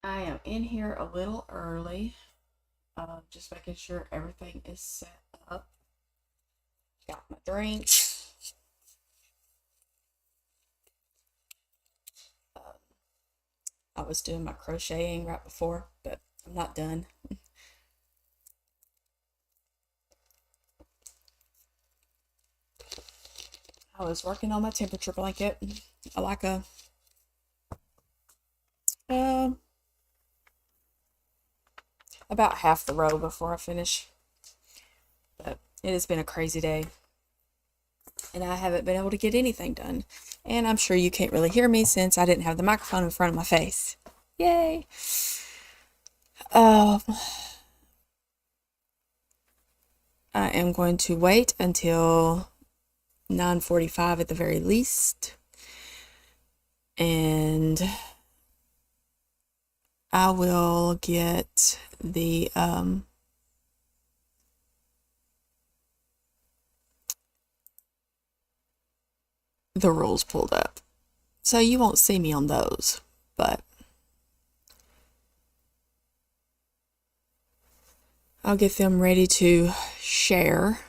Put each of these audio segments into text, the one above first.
I am in here a little early, just making sure everything is set up. Got my drink. I was doing my crocheting right before, but I'm not done. I was working on my temperature blanket. I like uh, about half the row before I finish. But it has been a crazy day, and I haven't been able to get anything done. And I'm sure you can't really hear me since I didn't have the microphone in front of my face. Yay! Um, I am going to wait until 9:45 at the very least, and I will get the rules pulled up. So you won't see me on those, but I'll get them ready to share.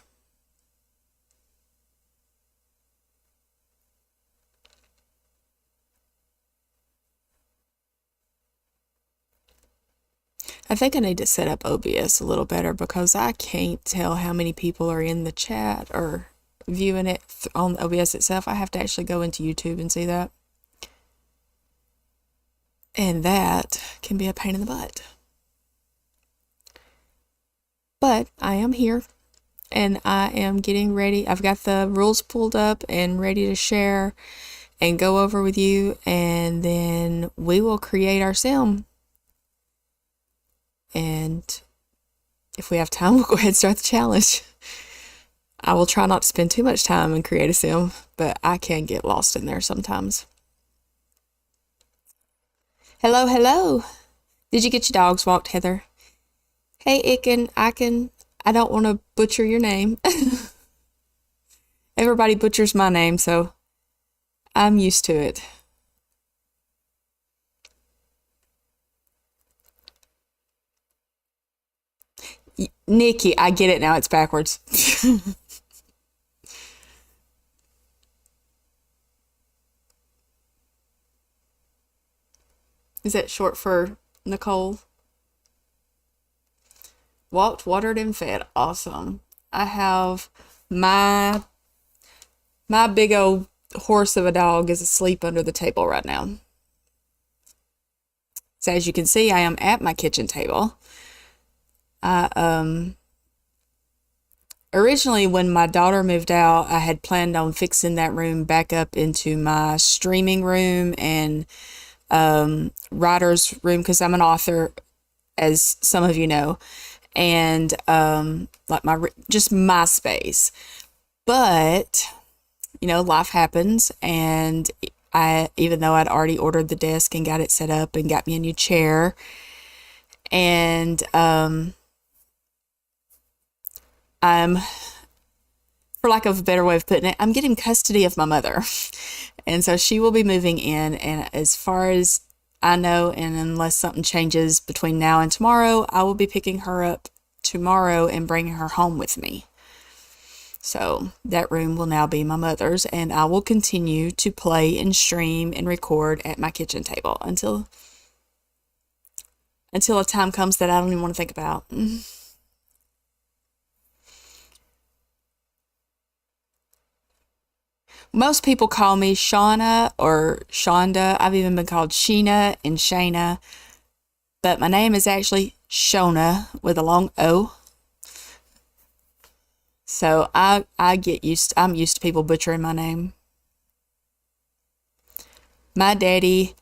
I think I need to set up OBS a little better because I can't tell how many people are in the chat or viewing it on OBS itself. I have to actually go into YouTube and see that. And that can be a pain in the butt. But I am here and I am getting ready. I've got the rules pulled up and ready to share and go over with you, and then we will create our sim. And if we have time, we'll go ahead and start the challenge. I will try not to spend too much time and create a sim, but I can get lost in there sometimes. Hello, hello. Did you get your dogs walked, Heather? Hey, I don't want to butcher your name. Everybody butchers my name, so I'm used to it. Nikki, I get it now, it's backwards. Is that short for Nicole? Walked, watered, and fed. Awesome. I have my big old horse of a dog is asleep under the table right now. So as you can see, I am at my kitchen table. I originally when my daughter moved out, I had planned on fixing that room back up into my streaming room and writer's room because I'm an author, as some of you know, and like just my space. But life happens, and even though I'd already ordered the desk and got it set up and got me a new chair, and I'm, for lack of a better way of putting it, I'm getting custody of my mother. And so she will be moving in, and as far as I know, and unless something changes between now and tomorrow, I will be picking her up tomorrow and bringing her home with me. So that room will now be my mother's, and I will continue to play and stream and record at my kitchen table until a time comes that I don't even want to think about. Most people call me Shauna or Shonda. I've even been called Sheena and Shayna, but my name is actually Shona with a long O. So I'm used to people butchering my name. My daddy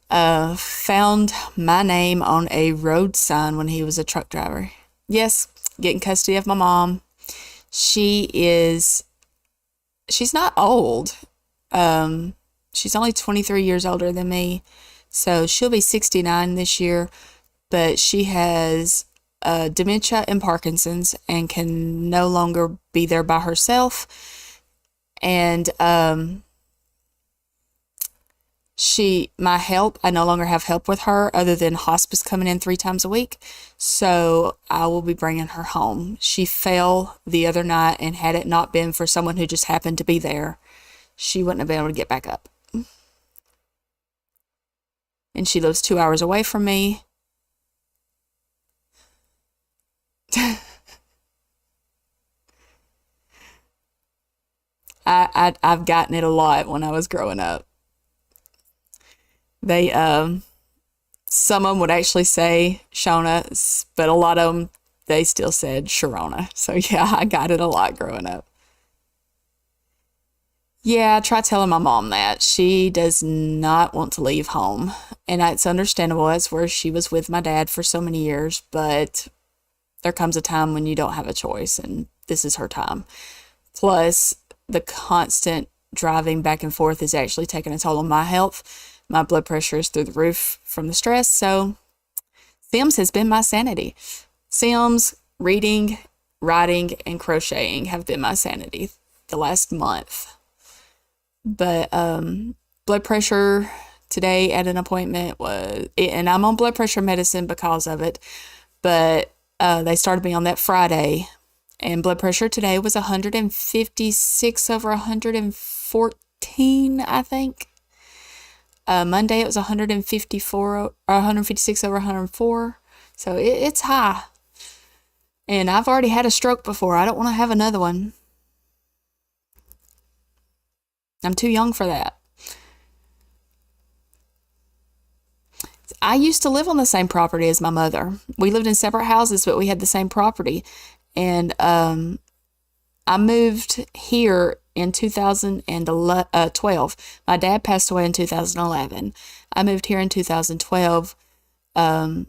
found my name on a road sign when he was a truck driver. Yes, getting custody of my mom. She's not old. She's only 23 years older than me. So she'll be 69 this year, but she has dementia and Parkinson's and can no longer be there by herself. And My help, I no longer have help with her other than hospice coming in 3 times a week. So I will be bringing her home. She fell the other night, and had it not been for someone who just happened to be there, she wouldn't have been able to get back up. And she lives 2 hours away from me. I've gotten it a lot when I was growing up. They some of them would actually say Shona, but a lot of them they still said Sharona. So yeah, I got it a lot growing up. Yeah, I try telling my mom that. She does not want to leave home. And it's understandable. It's where she was with my dad for so many years, but there comes a time when you don't have a choice, and this is her time. Plus, the constant driving back and forth is actually taking a toll on my health. My blood pressure is through the roof from the stress, so Sims has been my sanity. Sims, reading, writing, and crocheting have been my sanity the last month. But blood pressure today at an appointment and I'm on blood pressure medicine because of it, but they started me on that Friday, and blood pressure today was 156 over 114, I think. Monday it was 154 or 156 over 104. So it's high. And I've already had a stroke before. I don't want to have another one. I'm too young for that. I used to live on the same property as my mother. We lived in separate houses, but we had the same property. And I moved here in 2012. My dad passed away in 2011. I moved here in 2012. My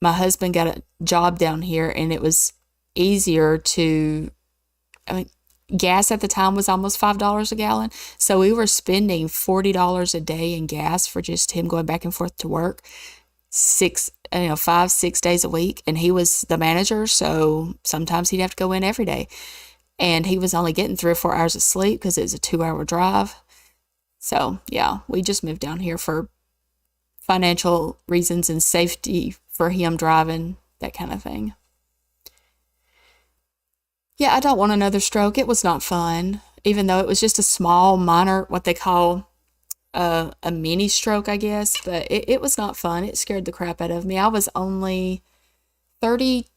husband got a job down here, and it was easier to, I mean, gas at the time was almost $5 a gallon. So we were spending $40 a day in gas for just him going back and forth to work 5, 6 days a week. And he was the manager, so sometimes he'd have to go in every day. And he was only getting 3 or 4 hours of sleep because it was a 2 hour drive. So yeah, we just moved down here for financial reasons and safety for him driving, that kind of thing. Yeah, I don't want another stroke. It was not fun, even though it was just a small, minor, what they call a mini stroke, I guess. But it was not fun. It scared the crap out of me. I was only 32.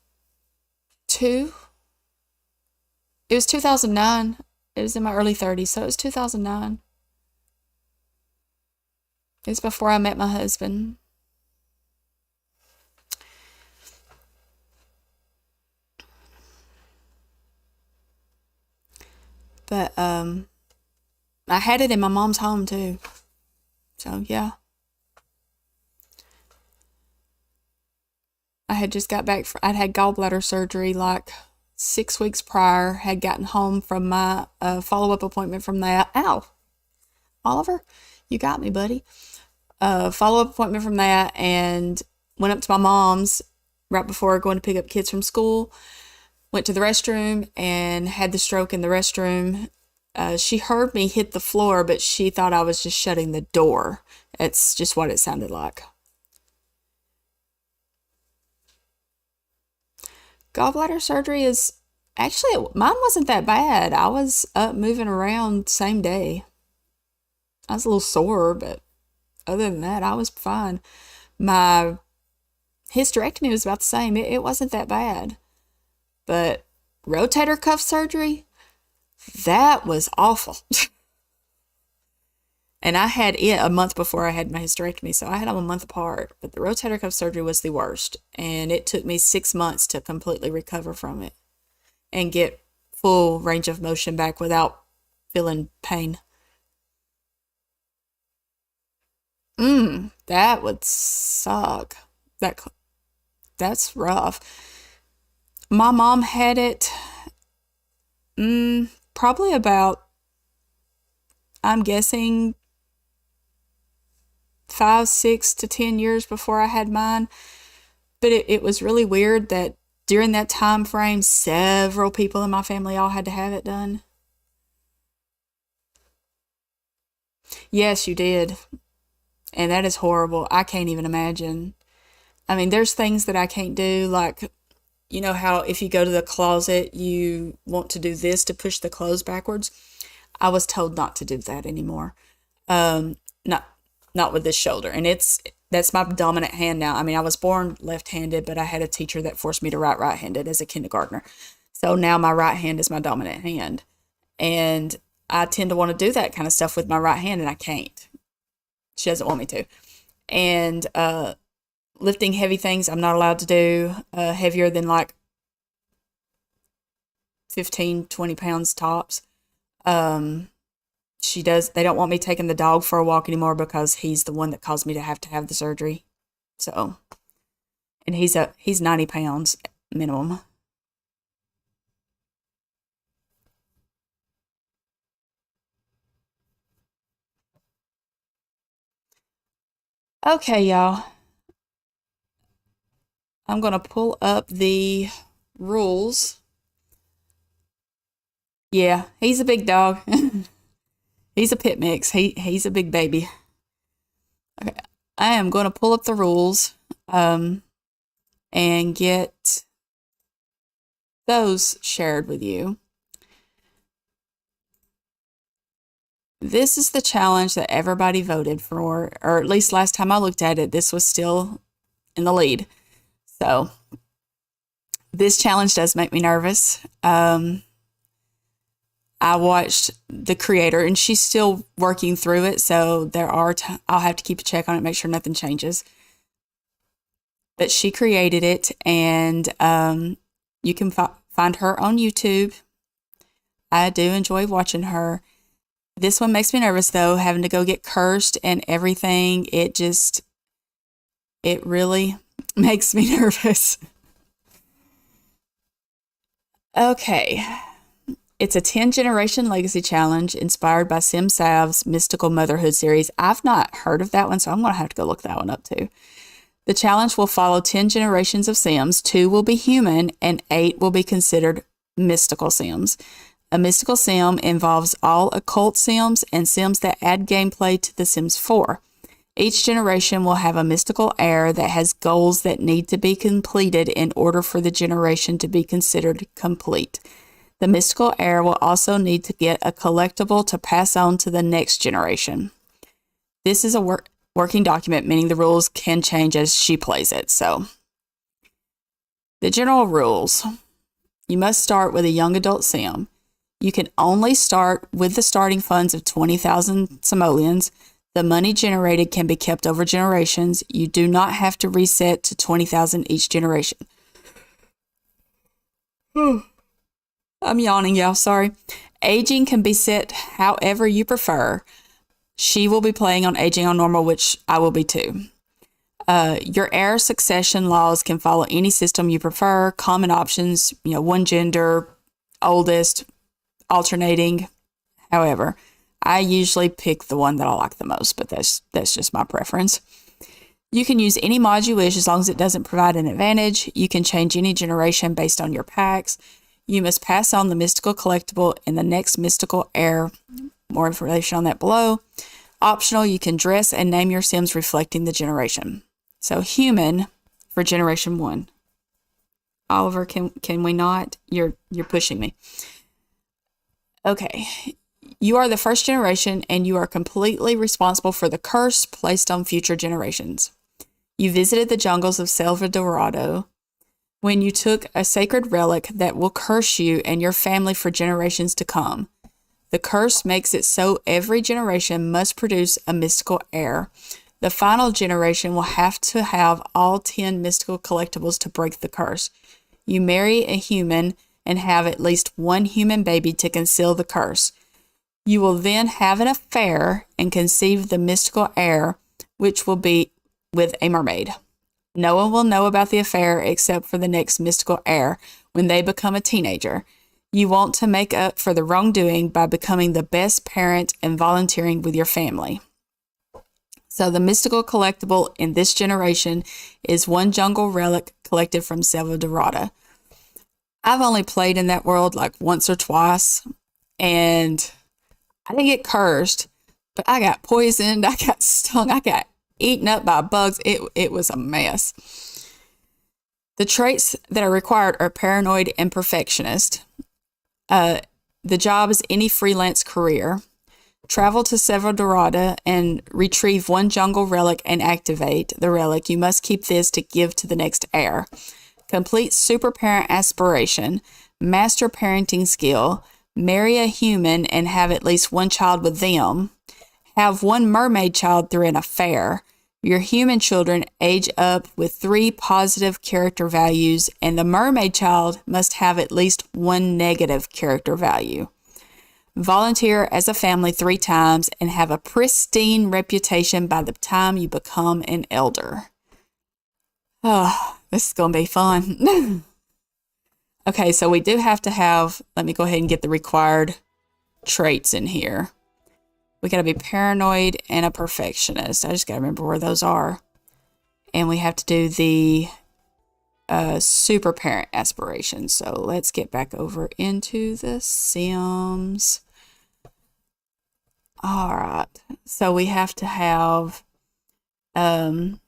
It was 2009. It was in my early 30s, so it was 2009. It was before I met my husband. But I had it in my mom's home too. So yeah, I had just got back. I'd had gallbladder surgery like 6 weeks prior. Had gotten home from my follow-up appointment from that. Ow, Oliver, you got me, buddy. Follow-up appointment from that, and went up to my mom's right before going to pick up kids from school. Went to the restroom and had the stroke in the restroom. She heard me hit the floor, but she thought I was just shutting the door. It's just what it sounded like. Gallbladder surgery is actually, mine wasn't that bad. I was up moving around same day. I was a little sore, but other than that, I was fine. My hysterectomy was about the same. It wasn't that bad. But rotator cuff surgery, that was awful. And I had it a month before I had my hysterectomy, so I had them a month apart. But the rotator cuff surgery was the worst. And it took me 6 months to completely recover from it and get full range of motion back without feeling pain. That would suck. That's rough. My mom had it probably about, I'm guessing, 5, 6 to 10 years before I had mine. But it was really weird that during that time frame, several people in my family all had to have it done. Yes, you did. And that is horrible. I can't even imagine. I mean, there's things that I can't do, like, you know how if you go to the closet, you want to do this to push the clothes backwards? I was told not to do that anymore. Not not with this shoulder. And that's my dominant hand now. I mean, I was born left-handed, but I had a teacher that forced me to write right-handed as a kindergartner. So now my right hand is my dominant hand. And I tend to want to do that kind of stuff with my right hand, and I can't. She doesn't want me to. And lifting heavy things, I'm not allowed to do heavier than like 15, 20 pounds tops. They don't want me taking the dog for a walk anymore because he's the one that caused me to have the surgery. So, and he's 90 pounds minimum. Okay, y'all. I'm going to pull up the rules. Yeah, he's a big dog. He's a pit mix. He's a big baby. Okay, I am going to pull up the rules and get those shared with you. This is the challenge that everybody voted for, or at least last time I looked at it, this was still in the lead. So this challenge does make me nervous. I watched the creator, and she's still working through it, so I'll have to keep a check on it, make sure nothing changes. But she created it, and you can find her on YouTube. I do enjoy watching her. This one makes me nervous, though, having to go get cursed and everything. It really makes me nervous. Okay. It's a 10-generation legacy challenge inspired by Sim Sav's Mystical Motherhood series. I've not heard of that one, so I'm going to have to go look that one up too. The challenge will follow 10 generations of Sims. 2 will be human, and 8 will be considered mystical Sims. A mystical Sim involves all occult Sims and Sims that add gameplay to The Sims 4. Each generation will have a mystical heir that has goals that need to be completed in order for the generation to be considered complete. The mystical heir will also need to get a collectible to pass on to the next generation. This is a working document, meaning the rules can change as she plays it. So, the general rules. You must start with a young adult Sim. You can only start with the starting funds of 20,000 simoleons. The money generated can be kept over generations. You do not have to reset to 20,000 each generation. I'm yawning, y'all. Sorry. Aging can be set however you prefer. She will be playing on Aging on Normal, which I will be too. Your heir succession laws can follow any system you prefer. Common options, one gender, oldest, alternating. However, I usually pick the one that I like the most, but that's just my preference. You can use any mod you wish as long as it doesn't provide an advantage. You can change any generation based on your packs. You must pass on the mystical collectible in the next mystical heir. More information on that below. Optional, you can dress and name your Sims reflecting the generation. So human for generation 1. Oliver, can we not? You're pushing me. Okay. You are the first generation, and you are completely responsible for the curse placed on future generations. You visited the jungles of Selva Dorado when you took a sacred relic that will curse you and your family for generations to come. The curse makes it so every generation must produce a mystical heir. The final generation will have to have all 10 mystical collectibles to break the curse. You marry a human and have at least one human baby to conceal the curse. You will then have an affair and conceive the mystical heir, which will be with a mermaid. No one will know about the affair except for the next mystical heir when they become a teenager. You want to make up for the wrongdoing by becoming the best parent and volunteering with your family. So the mystical collectible in this generation is one jungle relic collected from Selva Dorada. I've only played in that world like once or twice, and I didn't get cursed, but I got poisoned, I got stung, I got eaten up by bugs. It was a mess. The traits that are required are paranoid and perfectionist. The job is any freelance career. Travel to Cerro Dorado and retrieve one jungle relic and activate the relic. You must keep this to give to the next heir. Complete super parent aspiration. Master parenting skill. Marry a human and have at least one child with them. Have one mermaid child through an affair. Your human children age up with 3 positive character values, and the mermaid child must have at least 1 negative character value. Volunteer as a family 3 times and have a pristine reputation by the time you become an elder. Oh, this is going to be fun. Okay, so we do have to have, let me go ahead and get the required traits in here. We got to be paranoid and a perfectionist. I just got to remember where those are. And we have to do the super parent aspiration. So let's get back over into the Sims. All right. So we have to have, okay,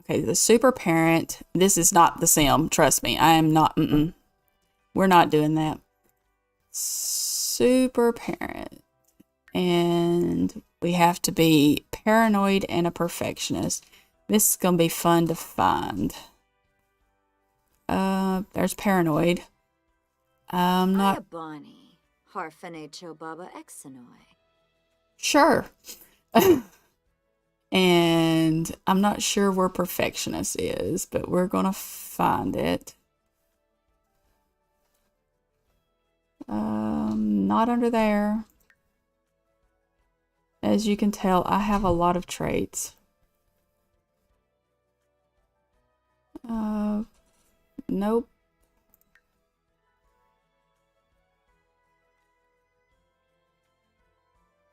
the super parent. This is not the Sim. Trust me. I am not, we're not doing that. Super parent. And we have to be paranoid and a perfectionist. This is going to be fun to find. There's paranoid. Not Bonnie. Harfane Chobaba Exanoi. Sure. And I'm not sure where perfectionist is, but we're going to find it. Not under there. As you can tell, I have a lot of traits. Nope.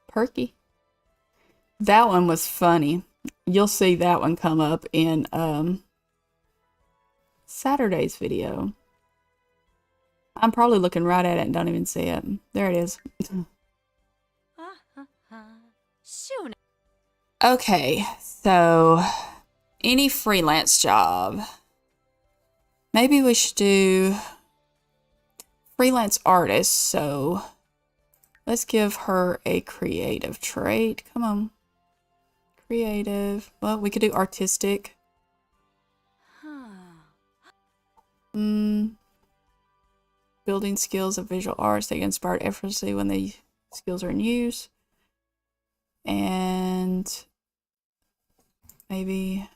Perky. That one was funny. You'll see that one come up in Saturday's video. I'm probably looking right at it and don't even see it. There it is. Okay, so any freelance job. Maybe we should do freelance artist. So let's give her a creative trait. Come on. Creative. Well, we could do artistic. Building skills of visual arts. They get inspired effortlessly when the skills are in use. And maybe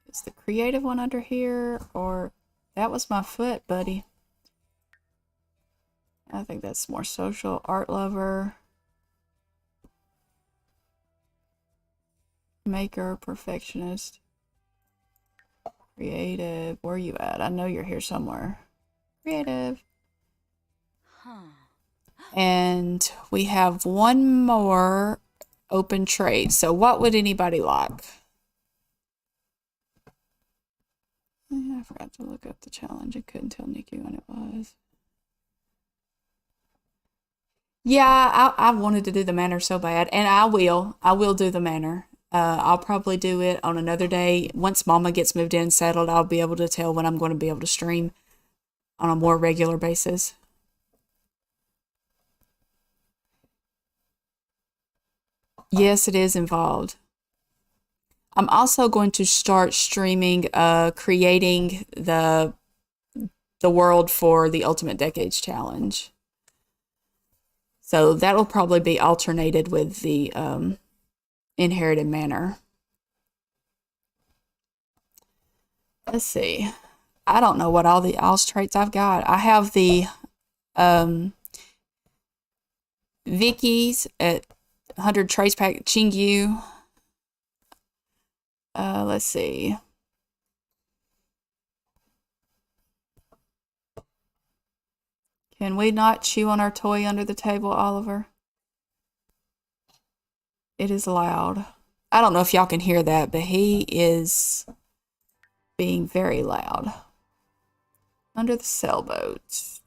is the creative one under here, or that was my foot, buddy. I think that's more social. Art lover, maker, perfectionist, creative. Where are you at? I know you're here somewhere. Creative. And we have one more open trait. So what would anybody like? I forgot to look up the challenge. I couldn't tell Nikki when it was. Yeah, I wanted to do the manor so bad, and I will. I will do the manor. I'll probably do it on another day. Once Mama gets moved in and settled, I'll be able to tell when I'm going to be able to stream on a more regular basis. Yes, it is involved. I'm also going to start streaming, creating the world for the Ultimate Decades Challenge. So that'll probably be alternated with the Inherited Manor. Let's see. I don't know what all the else traits I've got. I have the Vicky's at 100 trace pack Chingyu. Let's see. Can we not chew on our toy under the table, Oliver? It is loud. I don't know if y'all can hear that, but he is being very loud. Under the sailboat.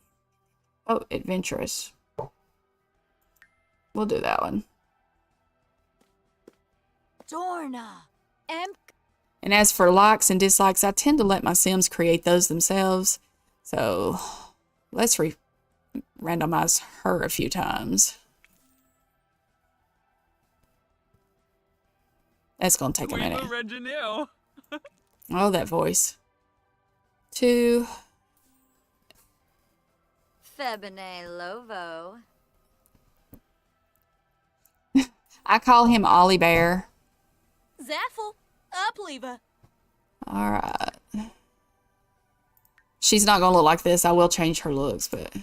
Oh, adventurous. We'll do that one. Dorna. Em. And as for likes and dislikes, I tend to let my Sims create those themselves. So let's randomize her a few times. That's going to take a minute. Oh, that voice. 2. Febine Lovo. I call him Ollie Bear. Zaffle. Upleva. All right. She's not going to look like this. I will change her looks, but...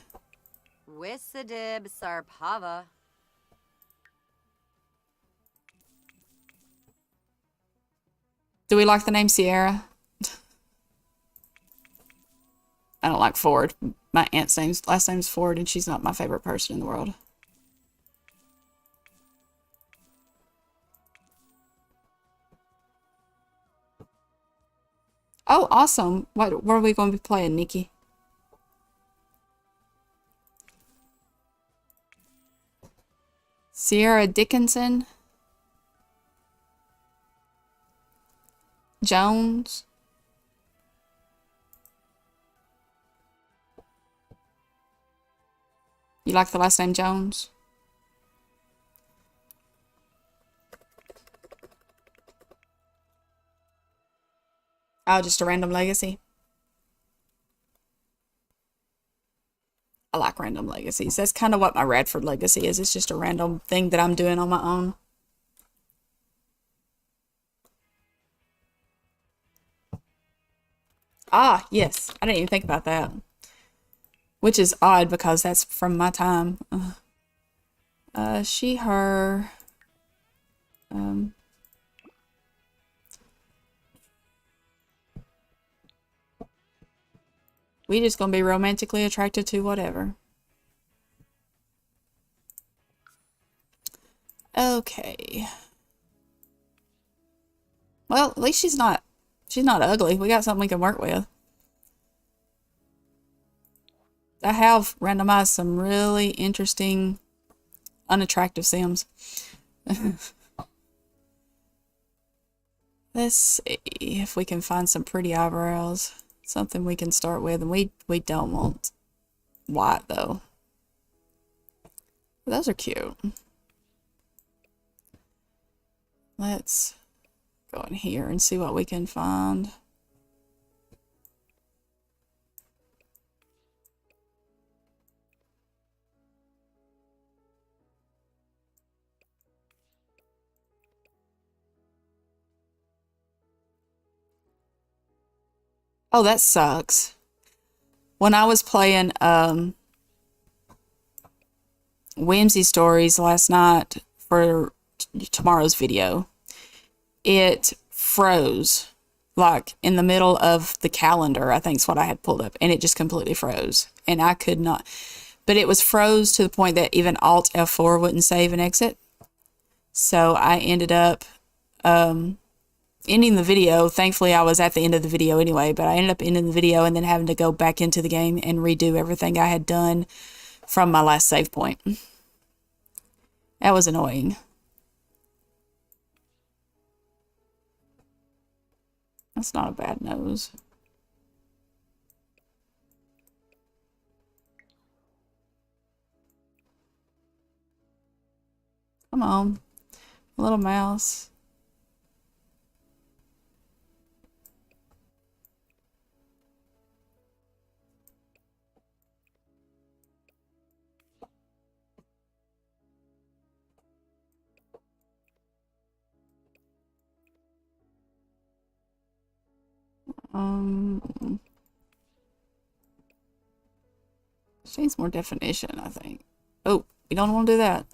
Wissadib Sarpava. Do we like the name Sierra? I don't like Ford. My aunt's last name's Ford, and she's not my favorite person in the world. Oh, awesome. What are we going to be playing, Nikki? Sierra Dickinson. Jones. You like the last name Jones? Oh, just a random legacy. I like random legacies. That's kind of what my Radford legacy is. It's just a random thing that I'm doing on my own. Ah, yes. I didn't even think about that. Which is odd because that's from my time. She, her. We just gonna be romantically attracted to whatever. Okay. Well, at least she's not ugly. We got something we can work with. I have randomized some really interesting, unattractive Sims. Let's see if we can find some pretty eyebrows. Something we can start with. And we don't want white, though. Those are cute. Let's go in here and see what we can find. Oh, that sucks. When I was playing Whimsy Stories last night for tomorrow's video, it froze like in the middle of the calendar. I think is what I had pulled up, and it just completely froze, and I could not. But it was froze to the point that even Alt F4 wouldn't save and exit. So I ended up ending the video. Thankfully, I was at the end of the video anyway, but I ended up ending the video and then having to go back into the game and redo everything I had done from my last save point. That was annoying. That's not a bad nose. Come on, little mouse. She needs more definition, I think. Oh, we don't want to do that.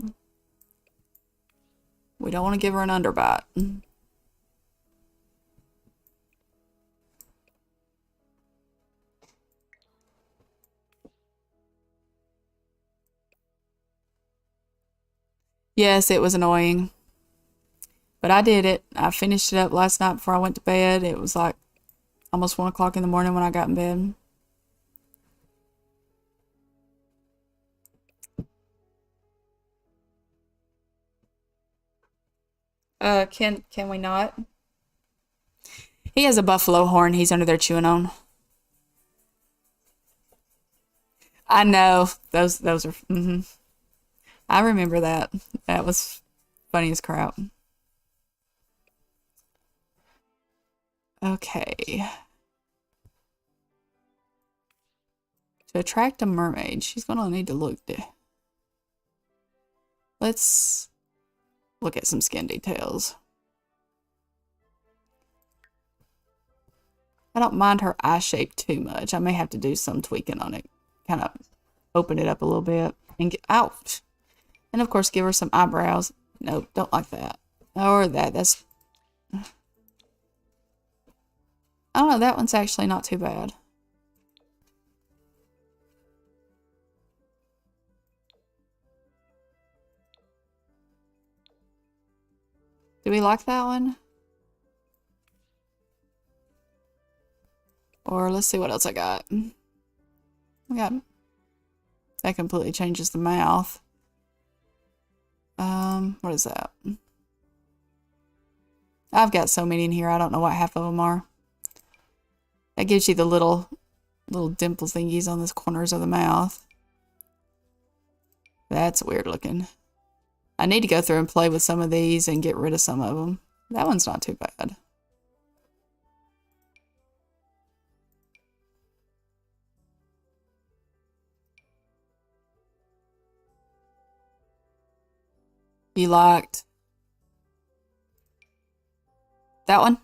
We don't want to give her an underbite. Yes, it was annoying. But I did it. I finished it up last night before I went to bed. It was like almost 1 o'clock in the morning when I got in bed. Can we not? He has a buffalo horn he's under there chewing on. I know. Those are I remember that. That was funny as crap. Okay. To attract a mermaid, she's gonna need to look. Let's look at some skin details. I don't mind her eye shape too much. I may have to do some tweaking on it. Kind of open it up a little bit and get out. And of course, give her some eyebrows. Nope, don't like that. Or that. That's. I don't know. That one's actually not too bad. Do we like that one? Or let's see what else I got. I got. That completely changes the mouth. What is that? I've got so many in here, I don't know what half of them are. That gives you the little dimple thingies on the corners of the mouth. That's weird looking. I need to go through and play with some of these and get rid of some of them. That one's not too bad. You liked that one?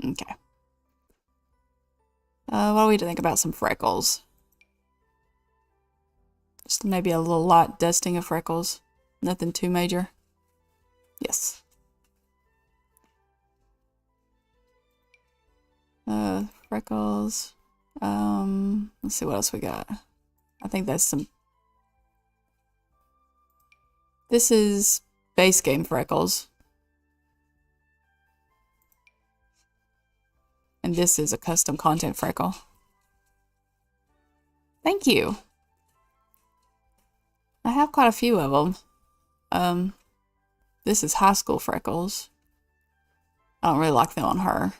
Okay. What do we think about some freckles? Just maybe a little light dusting of freckles. Nothing too major. Yes. Freckles. Let's see what else we got. I think that's some. This is base game freckles. And this is a custom content freckle. Thank you. I have quite a few of them. This is high school freckles. I don't really like them on her.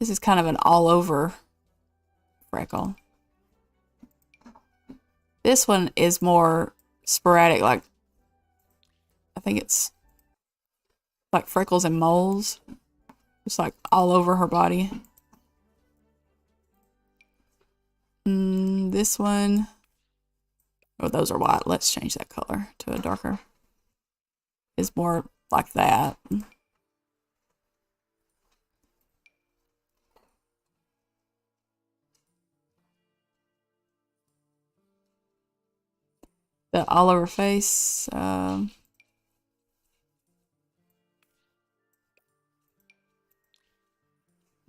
This is kind of an all over freckle. This one is more sporadic, like I think it's like freckles and moles. Just like all over her body. This one, oh, those are white. Let's change that color to a darker. It's more like that. The all over face.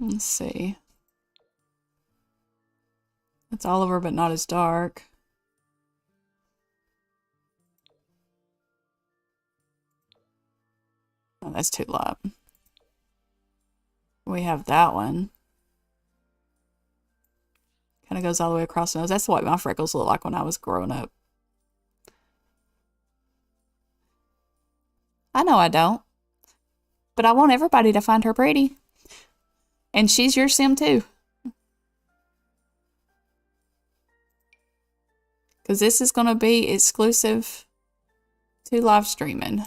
Let's see. It's all over, but not as dark. Oh, that's too light. We have that one. Kind of goes all the way across the nose. That's what my freckles look like when I was growing up. I know I don't. But I want everybody to find her pretty. And she's your sim too. Because this is going to be exclusive to live streaming.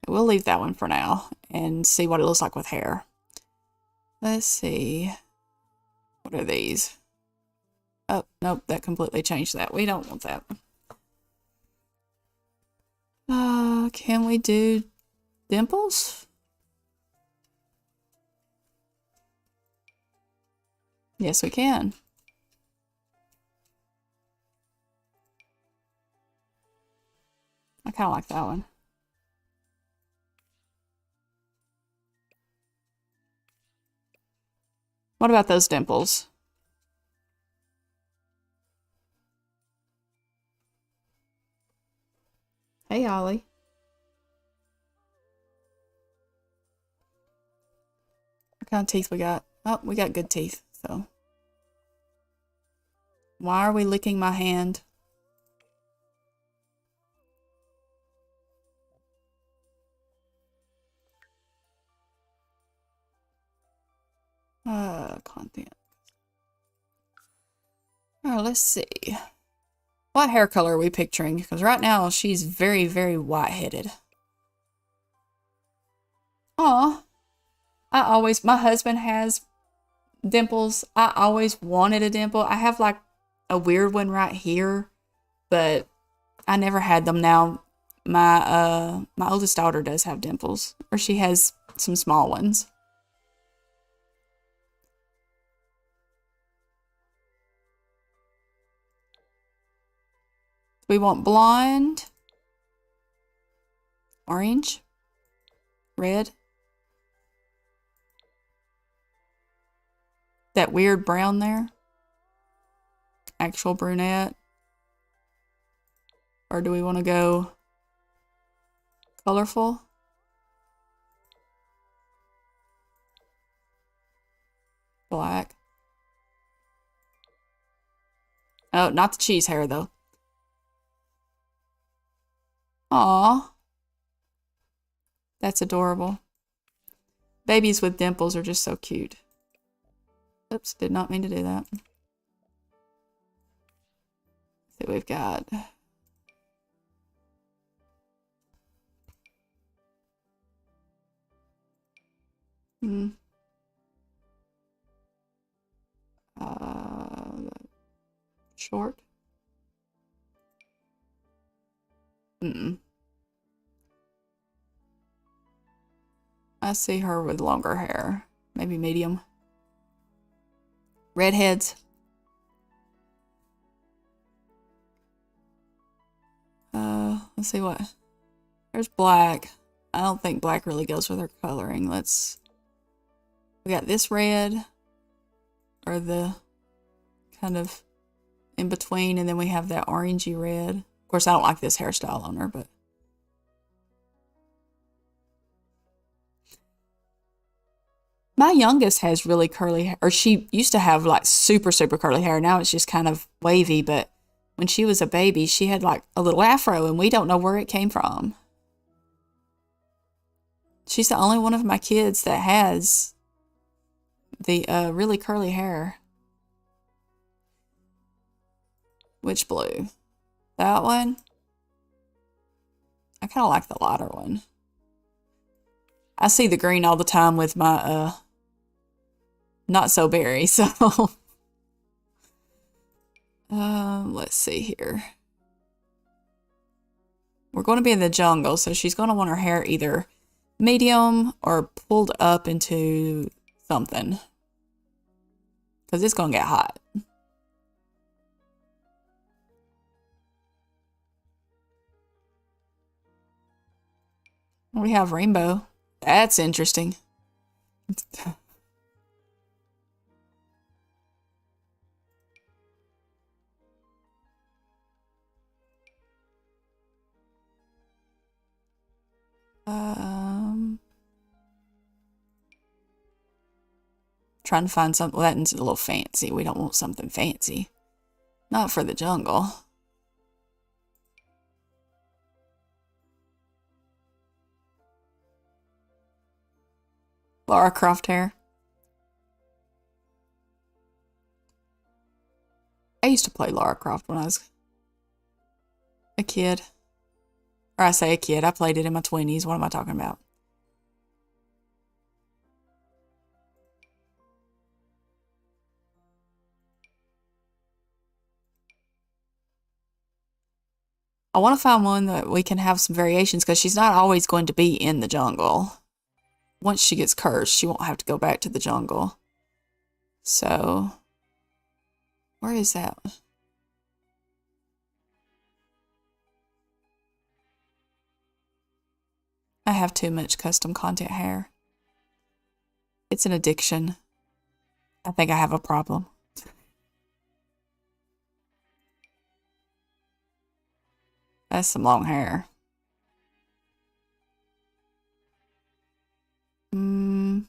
We'll leave that one for now and see what it looks like with hair. Let's see. What are these? Oh, nope, that completely changed that. We don't want that. Can we do dimples? Yes, we can. I kind of like that one. What about those dimples? Hey, Ollie. What kind of teeth we got? Oh, we got good teeth, so. Why are we licking my hand? Content. Oh, let's see. What hair color are we picturing? Because right now she's very, very white-headed. Aw. My husband has dimples. I always wanted a dimple. I have like a weird one right here, but I never had them. Now my oldest daughter does have dimples, or she has some small ones. We want blonde, orange, red, that weird brown there, actual brunette, or do we want to go colorful? Black. Oh, not the cheese hair though. Aw. That's adorable. Babies with dimples are just so cute. Oops, did not mean to do that. See, we've got hmm. Short. Mm-mm. I see her with longer hair. Maybe medium. Redheads. Let's see what. There's black. I don't think black really goes with her coloring. We got this red, or the kind of in between, and then we have that orangey red. Of course, I don't like this hairstyle on her, but my youngest has really curly hair, or she used to have like super, super curly hair. Now it's just kind of wavy, but when she was a baby, she had like a little afro, and we don't know where it came from. She's the only one of my kids that has the really curly hair. Which blue? That one? I kind of like the lighter one. I see the green all the time with my not so berry, so let's see here. We're going to be in the jungle, so she's going to want her hair either medium or pulled up into something, because it's going to get hot. We have rainbow. That's interesting. Trying to find something that's a little fancy. We don't want something fancy. Not for the jungle. Lara Croft hair. I used to play Lara Croft when I was a kid. Or I say a kid, I played it in my 20s. What am I talking about? I want to find one that we can have some variations, because she's not always going to be in the jungle. Once she gets cursed, she won't have to go back to the jungle. So, where is that? I have too much custom content hair. It's an addiction. I think I have a problem. That's some long hair. Hmm.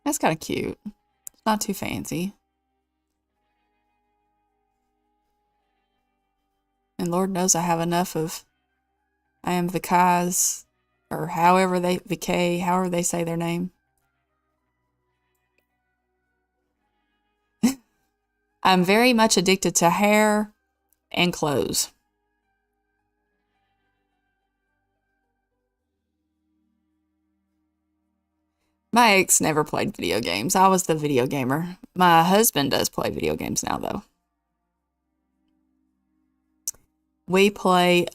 That's kind of cute. It's not too fancy. And Lord knows I have enough of I am Vikai's, or however they, Vikay, however they say their name. I'm very much addicted to hair and clothes. My ex never played video games. I was the video gamer. My husband does play video games now, though. We play,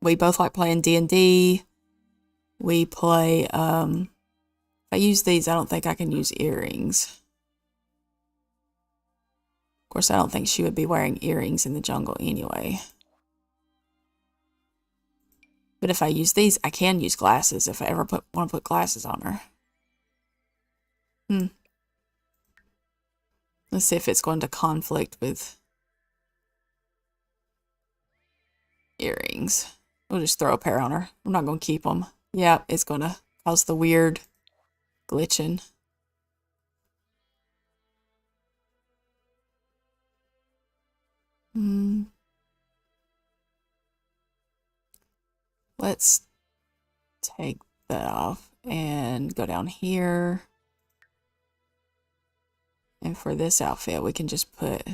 we both like playing D&D. We play, if I use these, I don't think I can use earrings. Of course, I don't think she would be wearing earrings in the jungle anyway. But if I use these, I can use glasses if I ever want to put glasses on her. Let's see if it's going to conflict with earrings. We'll just throw a pair on her. I'm not going to keep them. Yeah, it's going to cause the weird glitching. Let's take that off and go down here. And for this outfit, we can just put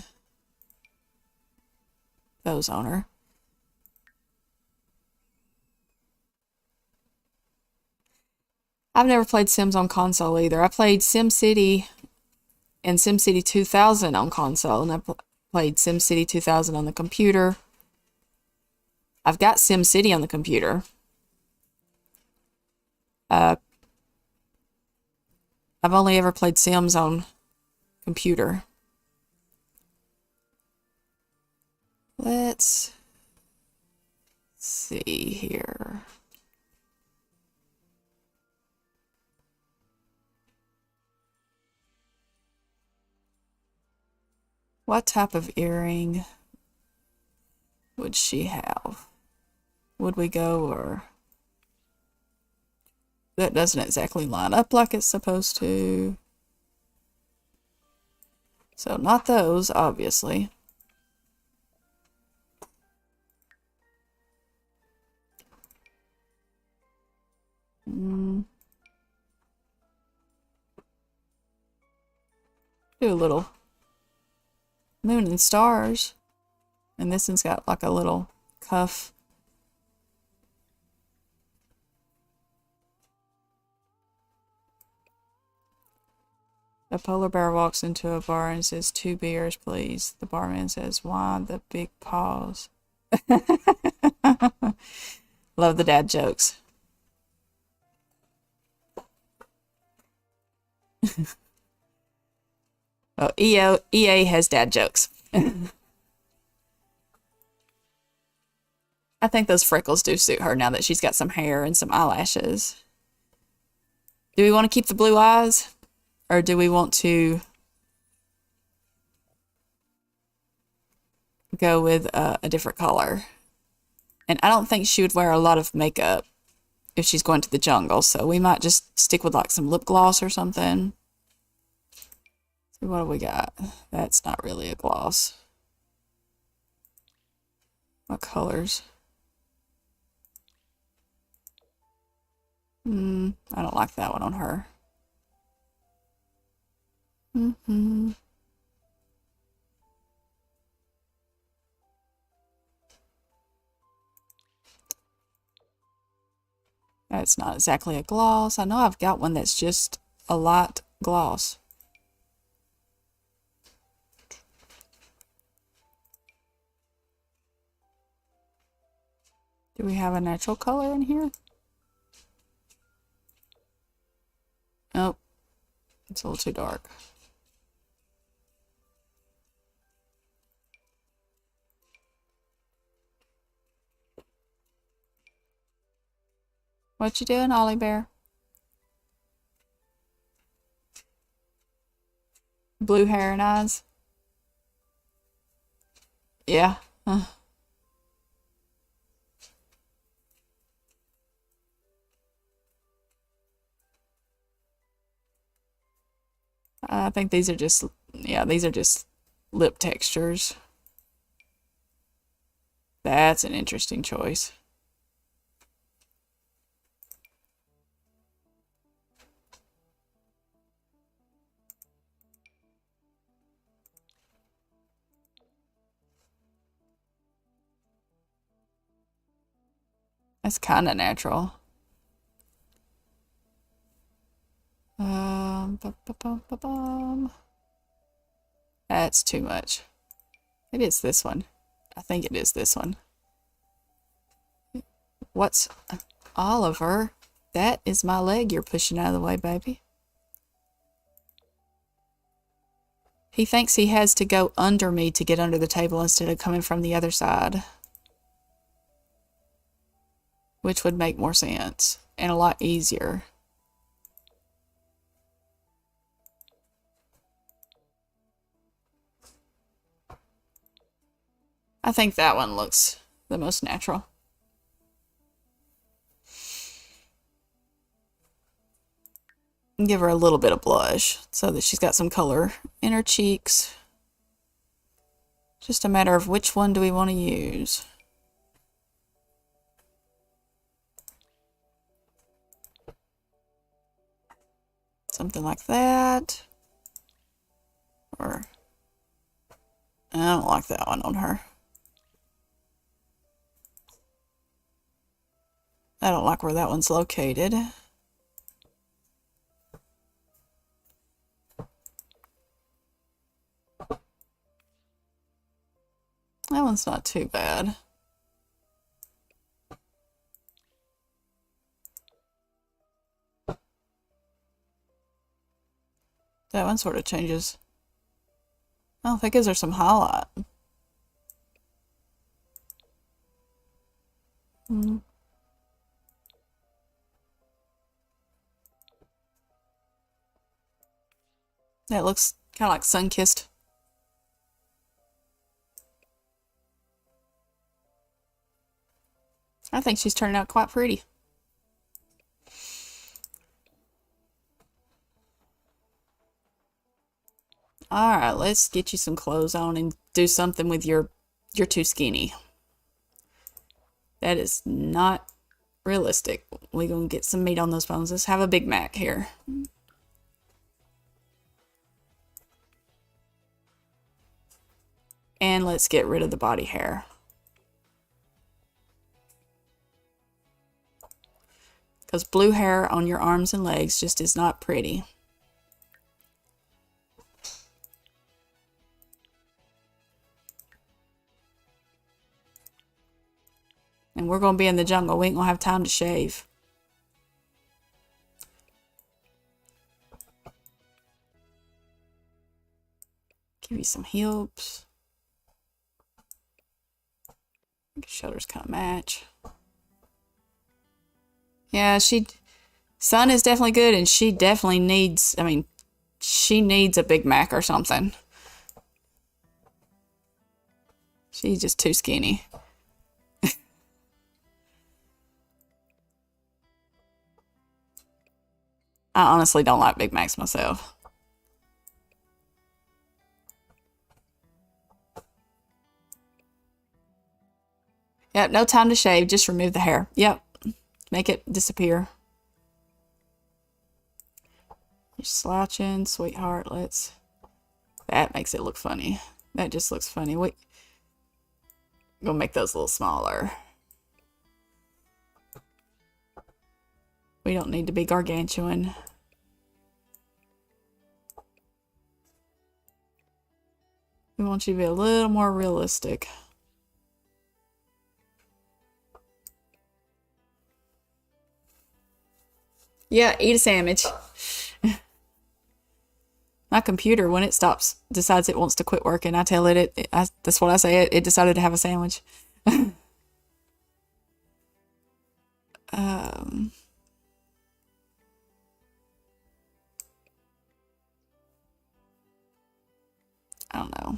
those on her. I've never played Sims on console either. I played SimCity and SimCity 2000 on console, and I played SimCity 2000 on the computer. I've got SimCity on the computer. I've only ever played Sims on computer. Let's see here. What type of earring would she have? Would we go, or that doesn't exactly line up like it's supposed to. So not those, obviously. Do a little moon and stars. And this one's got like a little cuff. A polar bear walks into a bar and says, 2 beers, please. The barman says, why the big pause? Love the dad jokes. Oh, EA has dad jokes. I think those freckles do suit her now that she's got some hair and some eyelashes. Do we want to keep the blue eyes? Or do we want to go with a different color? And I don't think she would wear a lot of makeup if she's going to the jungle, so we might just stick with like some lip gloss or something. So what do we got? That's not really a gloss. What colors? I don't like that one on her. That's not exactly a gloss. I know I've got one that's just a light gloss. Do we have a natural color in here? Nope. It's a little too dark. What you doing, Ollie Bear? Blue hair and eyes? Yeah. I think these are just, yeah, these are just lip textures. That's an interesting choice. That's kind of natural. Ba-ba-bum. That's too much. Maybe it's this one. I think it is this one. What's Oliver? That is my leg you're pushing out of the way, baby. He thinks he has to go under me to get under the table instead of coming from the other side. Which would make more sense and a lot easier. I think that one looks the most natural. And give her a little bit of blush so that she's got some color in her cheeks. Just a matter of which one do we want to use. Something like that. Or I don't like that one on her. I don't like where that one's located. That one's not too bad. That one sort of changes. Oh, that gives her some highlight. Hmm. That looks kind of like sun-kissed. I think she's turning out quite pretty. All right, let's get you some clothes on and do something with you're too skinny. That is not realistic. We're gonna get some meat on those bones. Let's have a Big Mac here. And let's get rid of the body hair. Because blue hair on your arms and legs just is not pretty. And we're going to be in the jungle. We ain't going to have time to shave. Give you some hips. Shoulders kind of match. Yeah, Sun is definitely good, and she definitely needs, I mean, she needs a Big Mac or something. She's just too skinny. I honestly don't like Big Macs myself. Yep, no time to shave. Just remove the hair. Yep, make it disappear. You're slouching, sweetheart. That makes it look funny. That just looks funny. We're gonna make those a little smaller. We don't need to be gargantuan. We want you to be a little more realistic. Yeah, eat a sandwich. My computer, when it stops, decides it wants to quit working. I tell it, that's what I say. It decided to have a sandwich. Um, I don't know.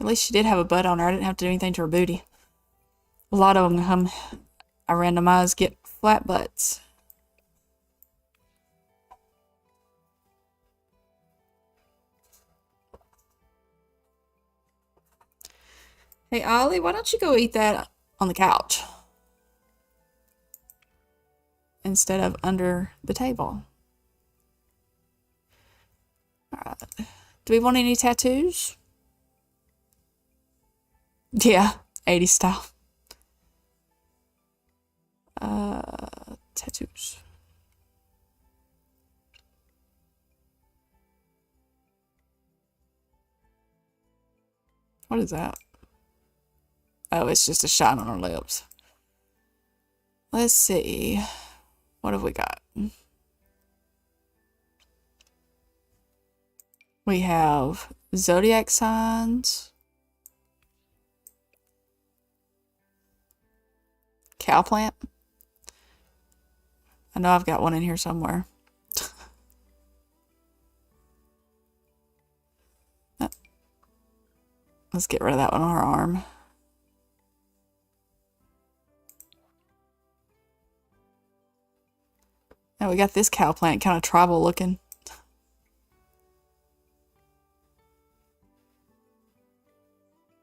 At least she did have a butt on her. I didn't have to do anything to her booty. A lot of them, I randomize, get flat butts. Hey, Ollie, why don't you go eat that on the couch instead of under the table? All right. Do we want any tattoos? Yeah, 80s style. Tattoos. What is that? Oh, it's just a shine on her lips. Let's see. What have we got? We have zodiac signs. Cow plant. I know I've got one in here somewhere. Let's get rid of that one on her arm. Now we got this cow plant, kind of tribal looking.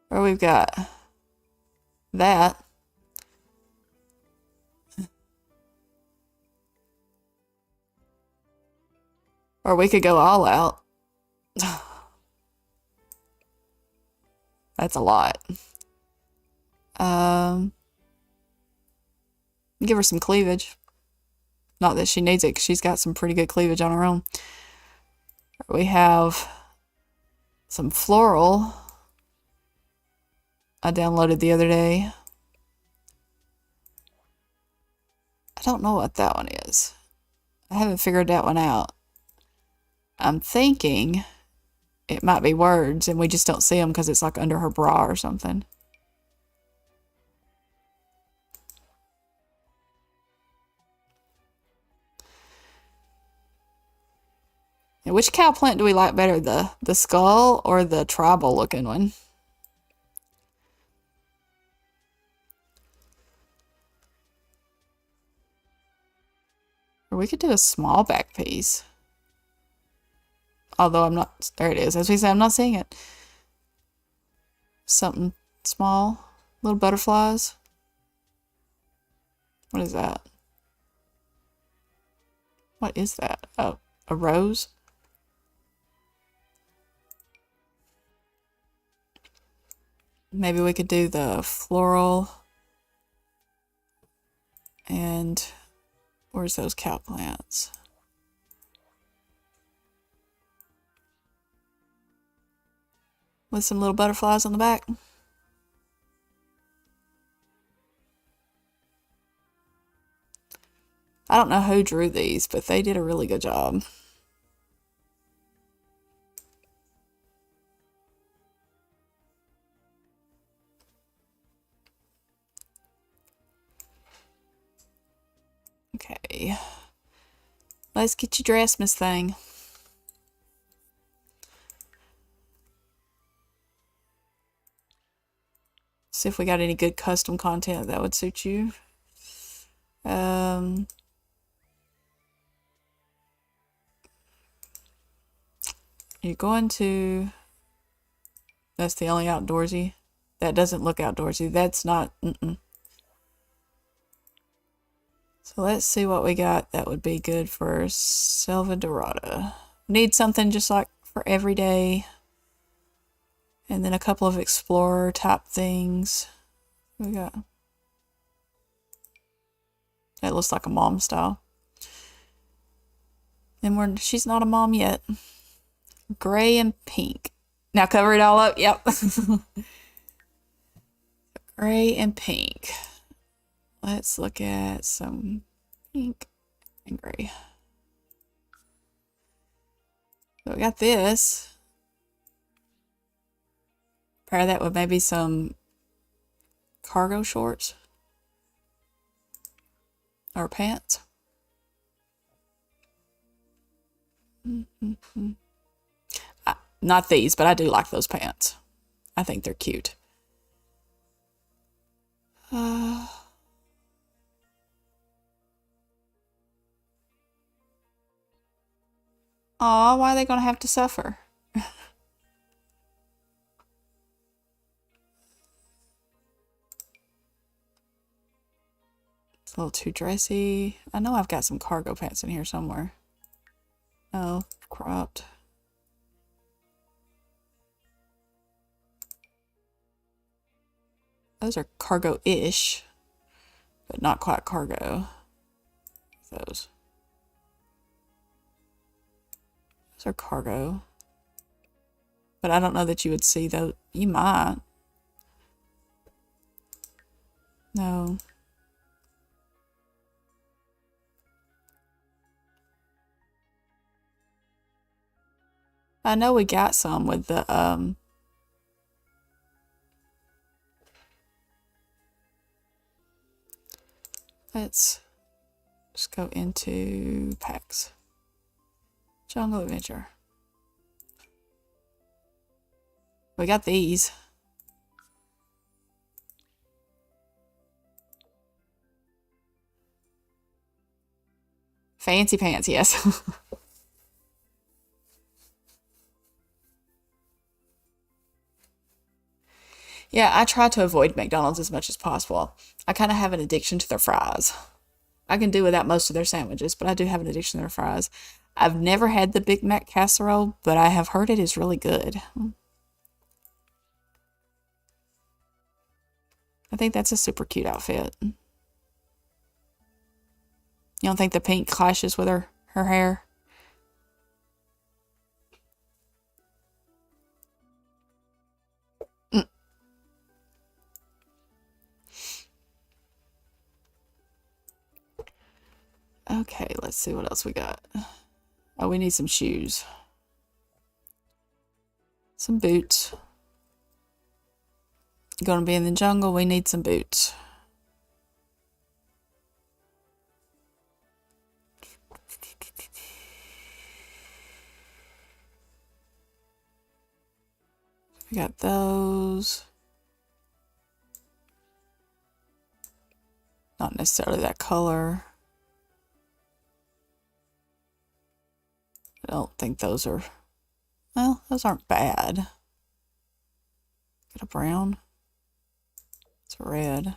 Or we've got that. Or we could go all out. That's a lot. Give her some cleavage. Not that she needs it, because she's got some pretty good cleavage on her own. We have some floral I downloaded the other day. I don't know what that one is. I haven't figured that one out. I'm thinking it might be words and we just don't see them because it's like under her bra or something. And which cow plant do we like better, the skull or the tribal looking one? Or we could do a small back piece. Although I'm not, there it is. As we said, I'm not seeing it. Something small, little butterflies. What is that? What is that? Oh, a rose? Maybe we could do the floral. And where's those cow plants? With some little butterflies on the back. I don't know who drew these, but they did a really good job. Okay. Let's get you dressed, Miss Thing. See if we got any good custom content that would suit you. You're going to... That's the only outdoorsy. That doesn't look outdoorsy. That's not... So let's see what we got that would be good for Selva Dorada. Need something just like for every day. And then a couple of explorer type things. We got... That looks like a mom style. And she's not a mom yet. Gray and pink. Now cover it all up. Yep. Gray and pink. Let's look at some pink and gray. So we got this. Pair that with maybe some cargo shorts or pants. Not these, but I do like those pants. I think they're cute. Aw, why are they gonna have to suffer? It's a little too dressy. I know I've got some cargo pants in here somewhere. Oh, cropped. Those are cargo-ish, but not quite cargo. Those. Those are cargo. But I don't know that you would see those. You might. No. I know we got some with the let's just go into packs. Jungle Adventure. We got these. Fancy pants, yes. Yeah, I try to avoid McDonald's as much as possible. I kind of have an addiction to their fries. I can do without most of their sandwiches, but I do have an addiction to their fries. I've never had the Big Mac casserole, but I have heard it is really good. I think that's a super cute outfit. You don't think the pink clashes with her hair? Mm. Okay, let's see what else we got. Oh, we need some shoes. Some boots. Gonna be in the jungle, we need some boots. We got those. Not necessarily that color. I don't think those are, well, those aren't bad. Got a brown. It's a red.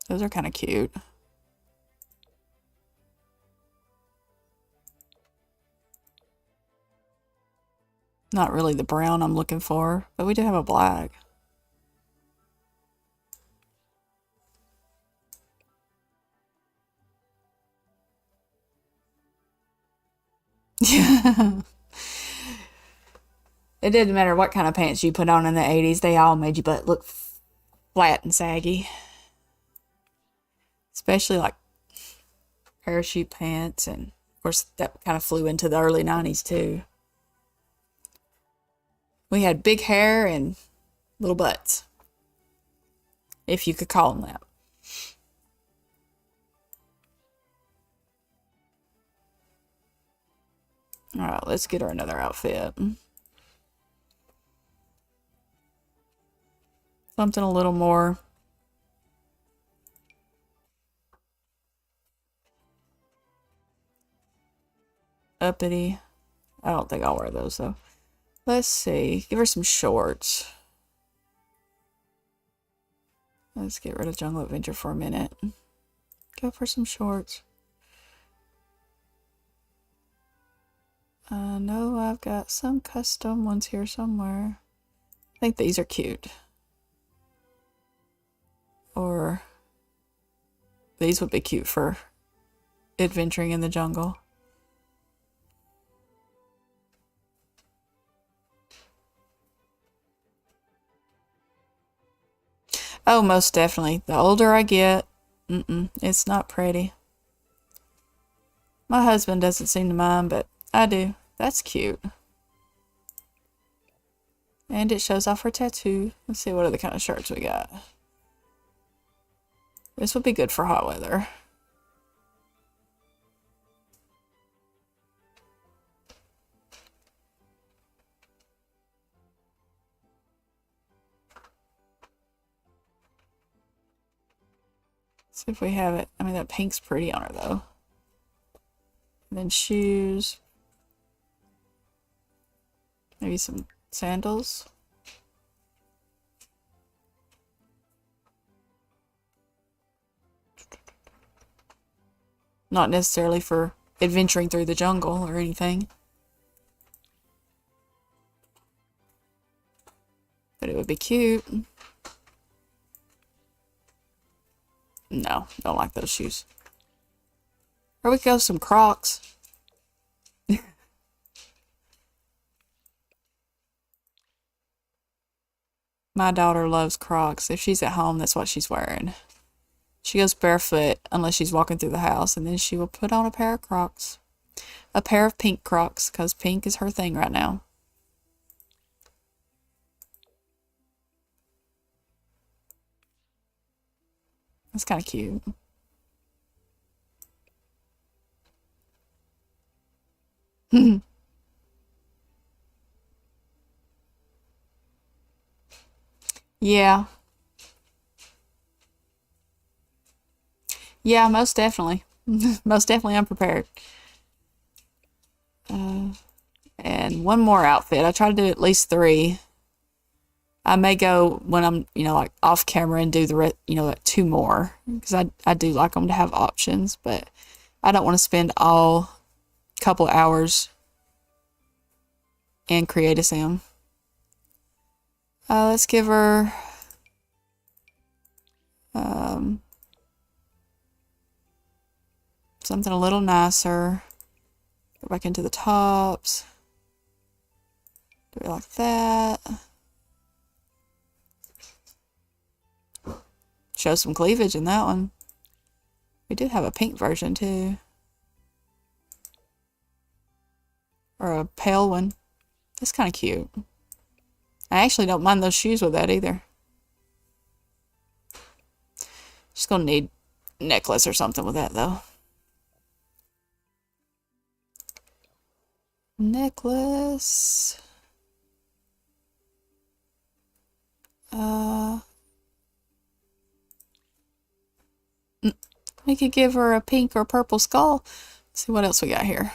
Those are kind of cute. Not really the brown I'm looking for, but we do have a black. Yeah. It didn't matter what kind of pants you put on in the 80s, they all made your butt look flat and saggy. Especially like parachute pants, and of course that kind of flew into the early 90s too. We had big hair and little butts, if you could call them that. All right, let's get her another outfit. Something a little more uppity. I don't think I'll wear those though. Let's see. Give her some shorts. Let's get rid of Jungle Adventure for a minute. Go for some shorts. I know I've got some custom ones here somewhere. I think these are cute. Or These would be cute for adventuring in the jungle. Oh, most definitely. The older I get, it's not pretty. My husband doesn't seem to mind, but I do. That's cute. And it shows off her tattoo. Let's see what other kind of shirts we got. This would be good for hot weather. See if we have it. I mean, that pink's pretty on her, though. And then shoes. Maybe some sandals. Not necessarily for adventuring through the jungle or anything. But it would be cute. No, don't like those shoes. Or we could go some Crocs. My daughter loves Crocs. If she's at home, that's what she's wearing. She goes barefoot unless she's walking through the house, and then she will put on a pair of Crocs. A pair of pink Crocs, because pink is her thing right now. That's kind of cute. Yeah. Yeah, most definitely. Most definitely unprepared. And one more outfit. I try to do at least 3. I may go when I'm, like off camera and do like 2 more because I do like them to have options, but I don't want to spend all couple hours and create a sim. Let's give her something a little nicer. Go back into the tops. Do it like that. Show some cleavage in that one. We do have a pink version too. Or a pale one. That's kind of cute. I actually don't mind those shoes with that either. Just gonna need a necklace or something with that though. Necklace. We could give her a pink or purple skull. Let's see what else we got here.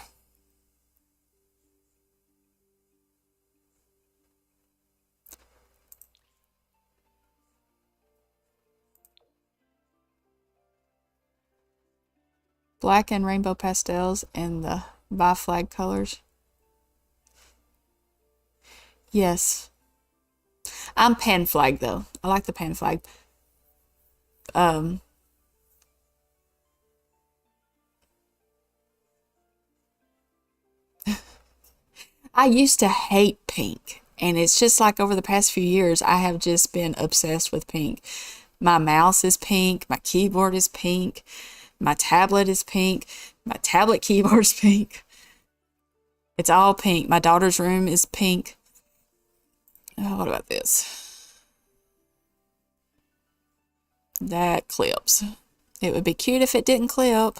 Black and rainbow pastels and the bi-flag colors. Yes. I'm pan flag though. I like the pan flag. I used to hate pink, and it's just like over the past few years, I have just been obsessed with pink. My mouse is pink, my keyboard is pink, my tablet is pink, my tablet keyboard is pink. It's all pink. My daughter's room is pink. Oh, what about this? That clips. It would be cute if it didn't clip.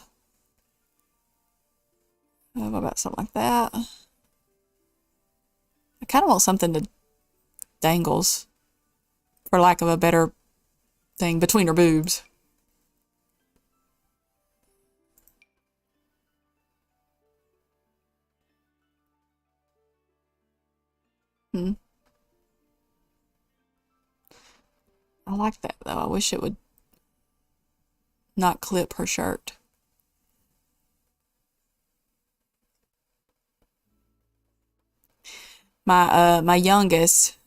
What about something like that? I kind of want something that dangles, for lack of a better thing, between her boobs. Hmm. I like that though. I wish it would not clip her shirt. My youngest,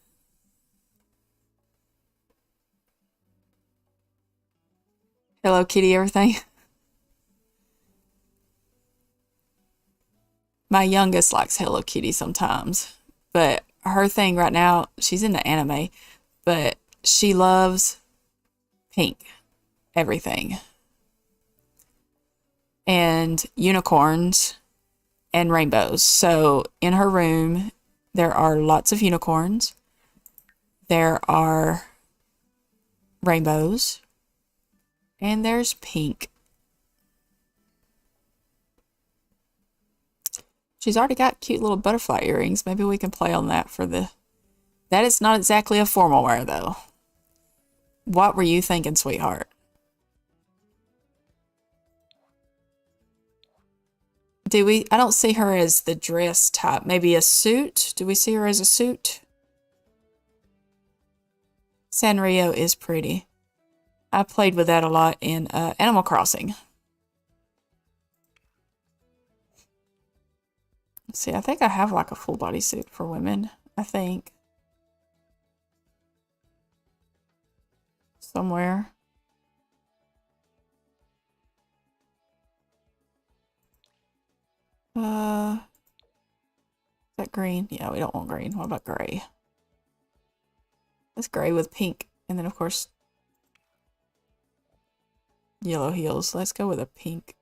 Hello Kitty everything. My youngest likes Hello Kitty sometimes, but her thing right now, she's into anime, but she loves pink, everything, and unicorns and rainbows. So in her room, there are lots of unicorns, there are rainbows, and there's pink. She's already got cute little butterfly earrings. Maybe we can play on that for the... That is not exactly a formal wear, though. What were you thinking, sweetheart? Do we... I don't see her as the dress type. Maybe a suit? Do we see her as a suit? Sanrio is pretty. I played with that a lot in Animal Crossing. Let's see, I think I have like a full body suit for women. I think. Somewhere. Is that green? Yeah, we don't want green. What about gray? That's gray with pink. And then, of course, yellow heels. Let's go with a pink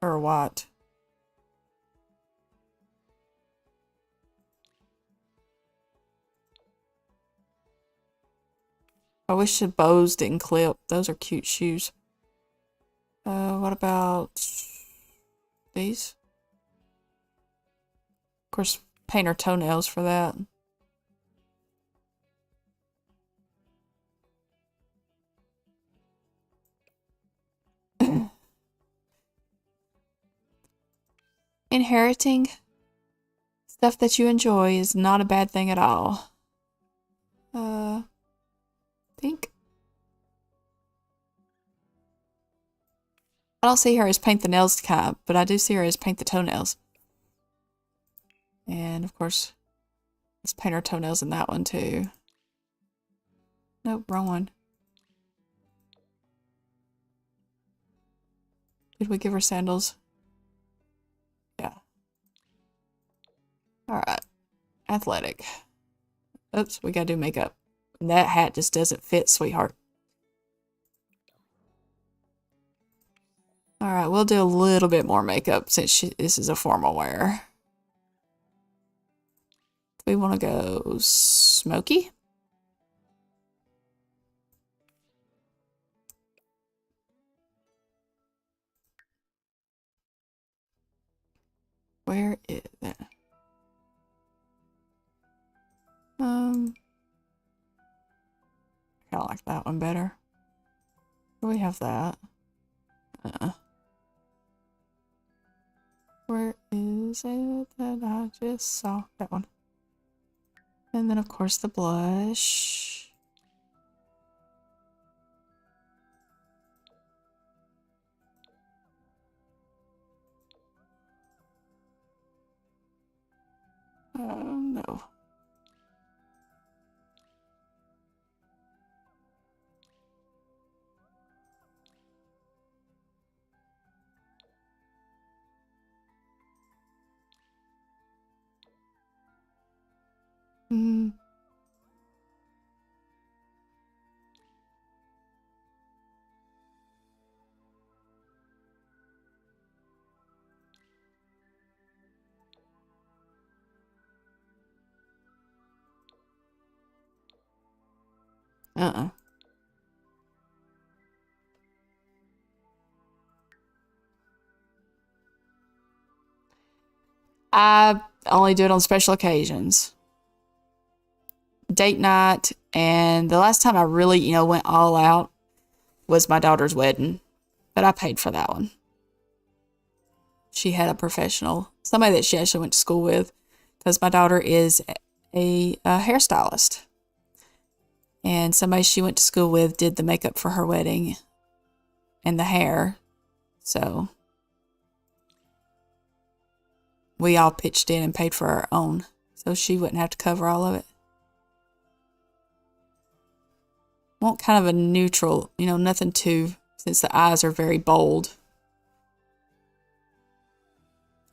or a white. I wish the bows didn't clip. Those are cute shoes. What about these? Of course, paint her toenails for that. Inheriting stuff that you enjoy is not a bad thing at all. Pink. I don't see her as paint the nails kind, but I do see her as paint the toenails. And of course, let's paint her toenails in that one too. Nope, wrong one. Did we give her sandals? Yeah. Alright. Athletic. Oops, we gotta do makeup. And that hat just doesn't fit, sweetheart. Alright, we'll do a little bit more makeup since this is a formal wear. We want to go smoky. Where is that? I like that one better. Do we have that? Where is it that I just saw? That one. And then, of course, the blush. No. Hmm. Uh-uh. I only do it on special occasions. Date night, and the last time I really, went all out was my daughter's wedding, but I paid for that one. She had a professional, somebody that she actually went to school with, because my daughter is a hairstylist. And somebody she went to school with did the makeup for her wedding and the hair. So we all pitched in and paid for our own, so she wouldn't have to cover all of it. Want kind of a neutral, nothing too, since the eyes are very bold.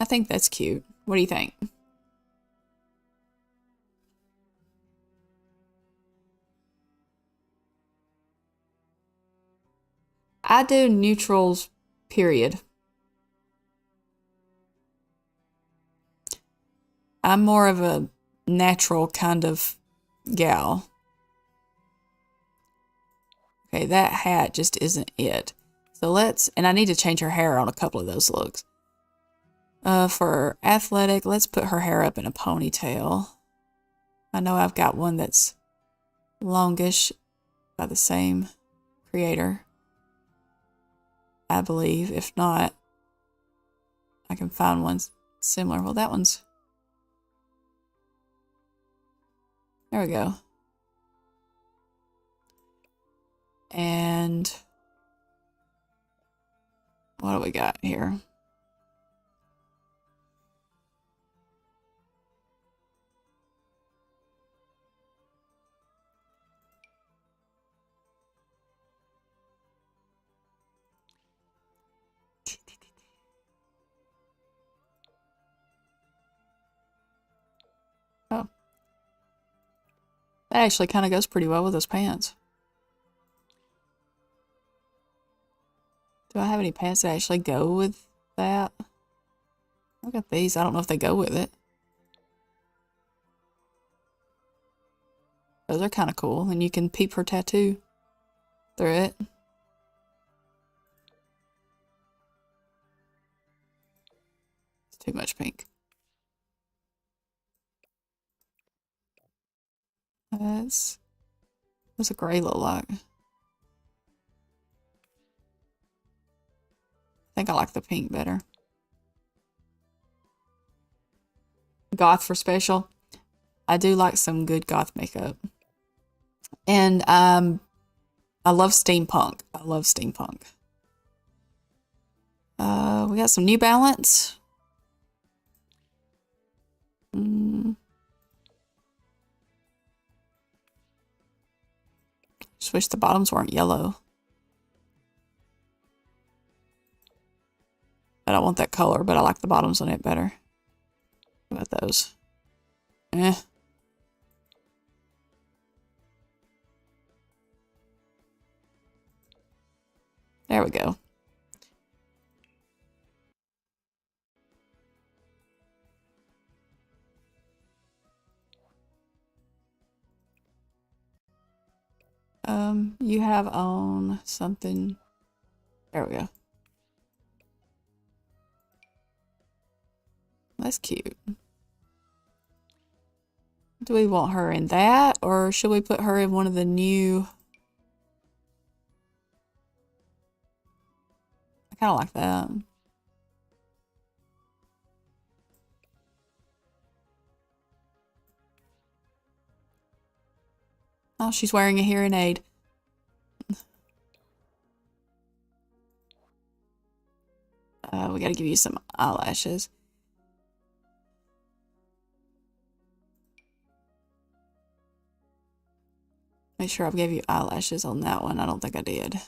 I think that's cute. What do you think? I do neutrals, period. I'm more of a natural kind of gal. Okay, that hat just isn't it. So and I need to change her hair on a couple of those looks. For athletic, let's put her hair up in a ponytail. I know I've got one that's longish by the same creator, I believe. If not, I can find one similar. Well, that one's... There we go. And what do we got here? Oh, that actually kind of goes pretty well with those pants. Do I have any pants that actually go with that? Look at these. I don't know if they go with it. Those are kind of cool. And you can peep her tattoo through it. It's too much pink. What's a gray look like? I think I like the pink better. Goth for special. I do like some good goth makeup. And I love steampunk. I love steampunk. We got some New Balance. Just wish the bottoms weren't yellow. I don't want that color, but I like the bottoms on it better. What about those? Eh. There we go. You have on something. There we go. That's cute. Do we want her in that, or should we put her in one of the new? I kind of like that. Oh, she's wearing a hearing aid. We gotta give you some eyelashes. Make sure I gave you eyelashes on that one. I don't think I did.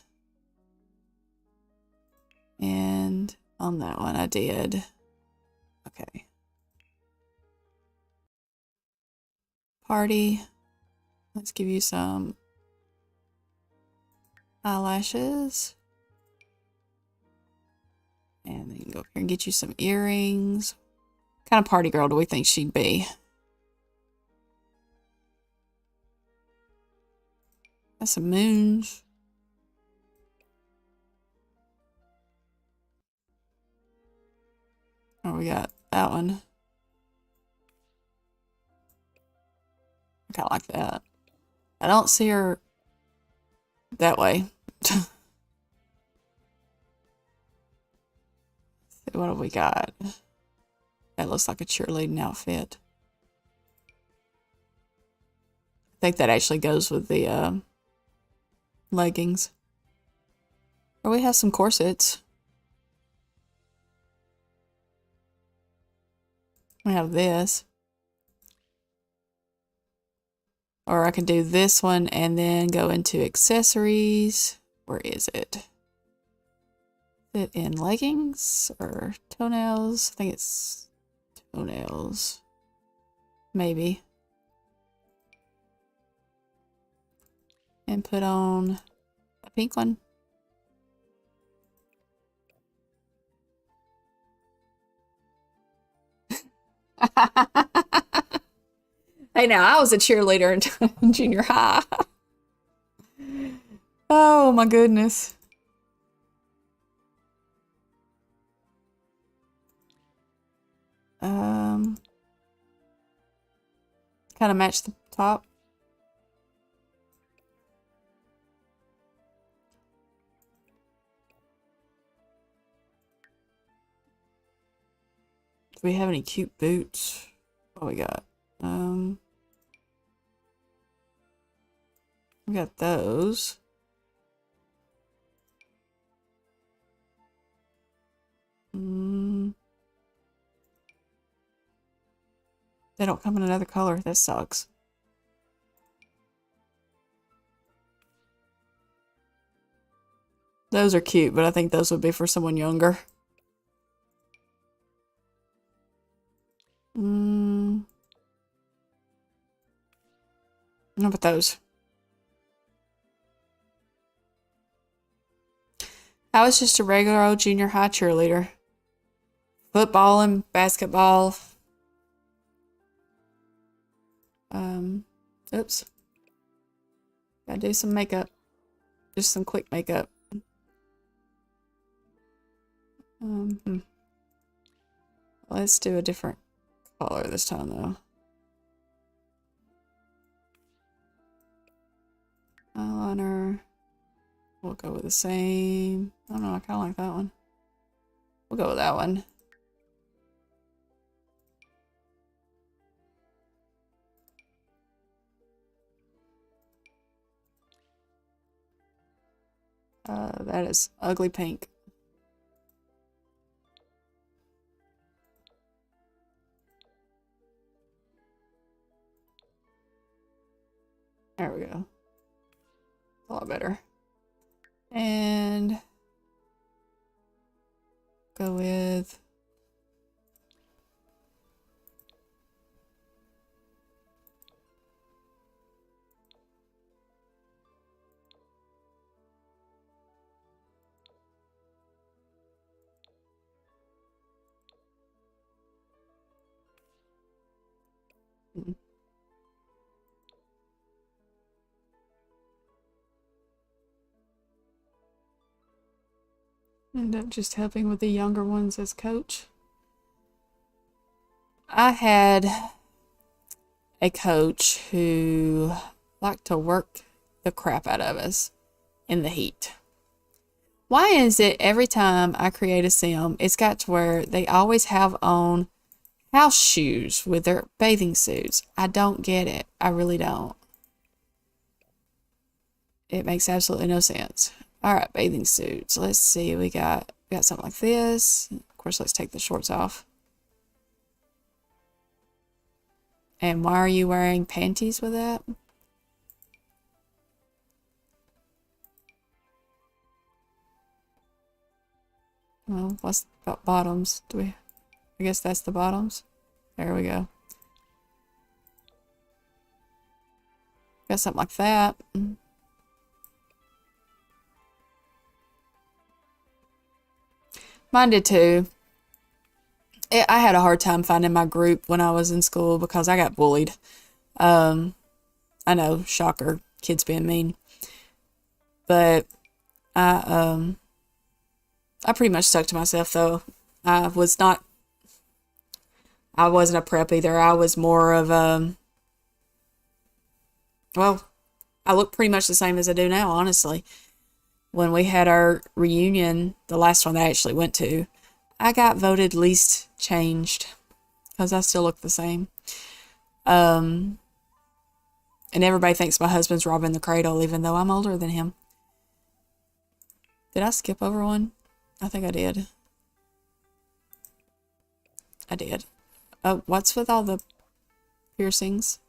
And on that one I did. Okay. Party. Let's give you some eyelashes. And then you can go up here and get you some earrings. What kind of party girl do we think she'd be? Got some moons. Oh, we got that one. I kind of like that. I don't see her that way. What have we got? That looks like a cheerleading outfit. I think that actually goes with the leggings. Or we have some corsets. We have this. Or I can do this one and then go into accessories. Where is it? It in leggings or toenails? I think it's toenails. Maybe. And put on a pink one. Hey, now I was a cheerleader in junior high. Oh my goodness. Kind of match the top. Do we have any cute boots? What we got? We got those. They don't come in another color. That sucks. Those are cute, but I think those would be for someone younger. How about those? I was just a regular old junior high cheerleader. Football and basketball. Oops. Gotta do some makeup. Just some quick makeup. Let's do a different color this time, though. Eyeliner. We'll go with the same. I don't know, I kind of like that one. We'll go with that one. That is ugly pink. There we go. A lot better. And go with end up just helping with the younger ones as coach. I had a coach who liked to work the crap out of us in the heat. Why is it every time I create a sim, it's got to where they always have on house shoes with their bathing suits? I don't get it. I really don't. It makes absolutely no sense. All right, bathing suits. Let's see. We got something like this. Of course, let's take the shorts off. And why are you wearing panties with that? Well, what's about bottoms? I guess that's the bottoms. There we go. Got something like that. Mine did too. I had a hard time finding my group when I was in school because I got bullied. I know, shocker, kids being mean. But I pretty much stuck to myself though. I wasn't a prep either. I was more of well, I look pretty much the same as I do now, honestly. When we had our reunion, the last one that I actually went to, I got voted least changed because I still look the same. And everybody thinks my husband's robbing the cradle, even though I'm older than him. Did I skip over one? I think I did. I did. Oh, what's with all the piercings?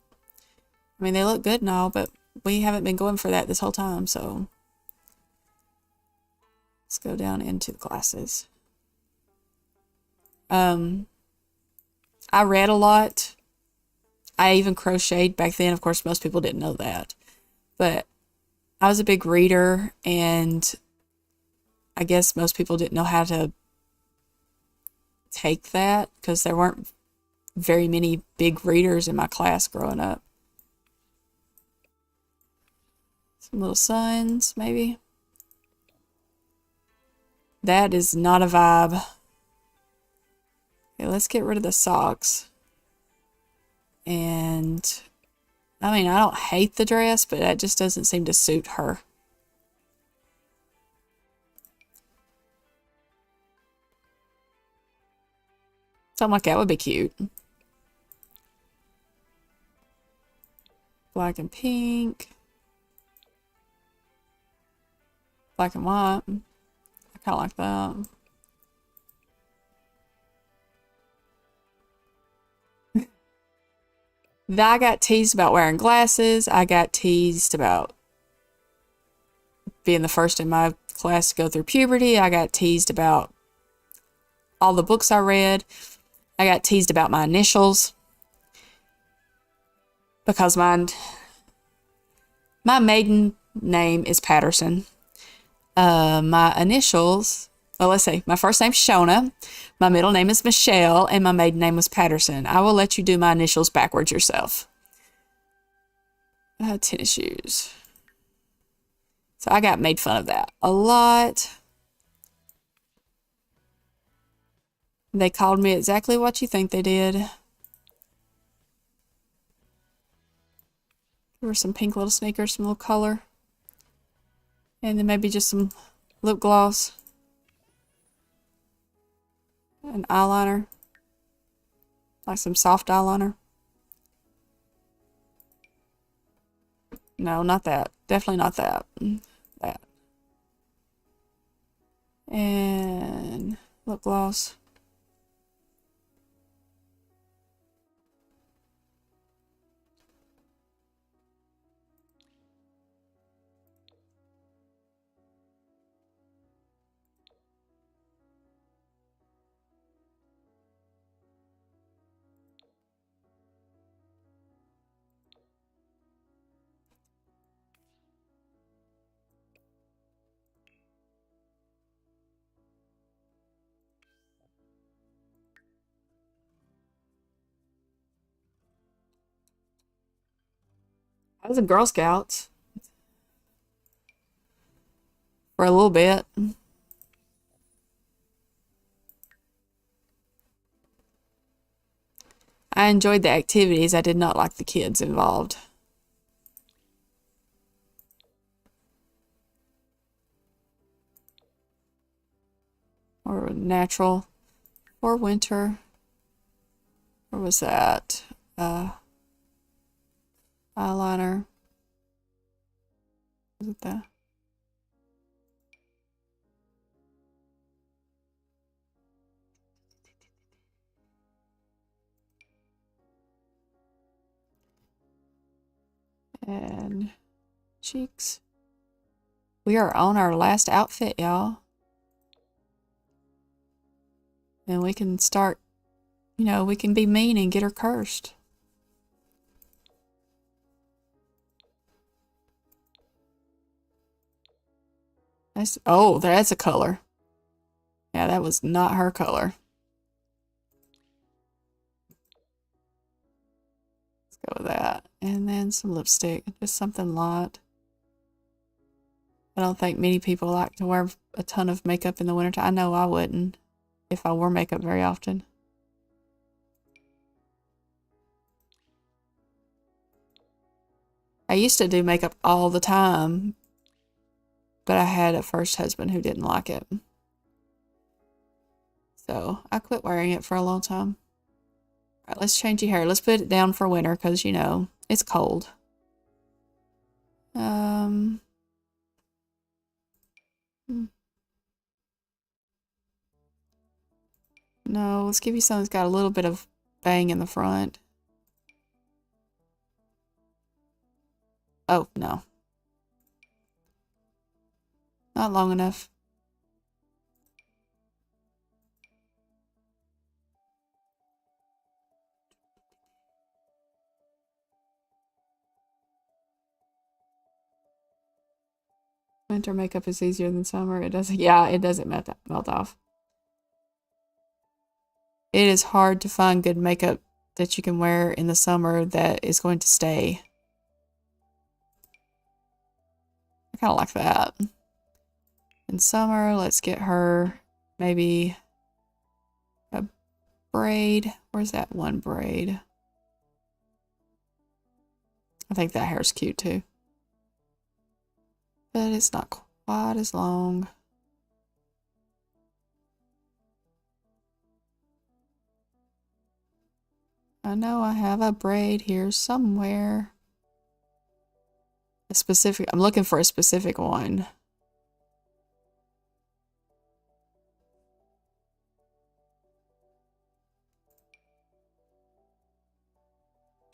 I mean, they look good and all, but we haven't been going for that this whole time, so. Let's go down into the classes. I read a lot. I even crocheted back then. Of course, most people didn't know that. But I was a big reader, and I guess most people didn't know how to take that because there weren't very many big readers in my class growing up. Some little suns, maybe. That is not a vibe. Okay, let's get rid of the socks. And I mean, I don't hate the dress, but that just doesn't seem to suit her. Something like that would be cute. Black and pink. Black and white. I kind of like that. I got teased about wearing glasses. I got teased about being the first in my class to go through puberty. I got teased about all the books I read. I got teased about my initials because my maiden name is Patterson. My initials, well, let's see. My first name's Shona, my middle name is Michelle, and my maiden name was Patterson. I will let you do my initials backwards yourself. Tennis shoes. So I got made fun of that a lot. They called me exactly what you think they did. There were some pink little sneakers, some little color. And then maybe just some lip gloss. An eyeliner. Like some soft eyeliner. No, not that. Definitely not that. That. And lip gloss. I was in Girl Scouts for a little bit. I enjoyed the activities. I did not like the kids involved. Or natural. Or winter. Or was that? Eyeliner. Was it that? And cheeks. We are on our last outfit, y'all. And we can start, you know, we can be mean and get her cursed. Oh, that's a color. Yeah, that was not her color. Let's go with that. And then some lipstick, just something light. I don't think many people like to wear a ton of makeup in the wintertime. I know I wouldn't if I wore makeup very often. I used to do makeup all the time, but I had a first husband who didn't like it. So I quit wearing it for a long time. All right, let's change your hair. Let's put it down for winter because, you know, it's cold. No, let's give you something that's got a little bit of bang in the front. Oh, no. Not long enough. Winter makeup is easier than summer. It doesn't, yeah, it doesn't melt off. It is hard to find good makeup that you can wear in the summer that is going to stay. I kind of like that. In summer, let's get her maybe a braid. Where's that one braid? I think that hair's cute too. But it's not quite as long. I know I have a braid here somewhere. A specific, I'm looking for a specific one.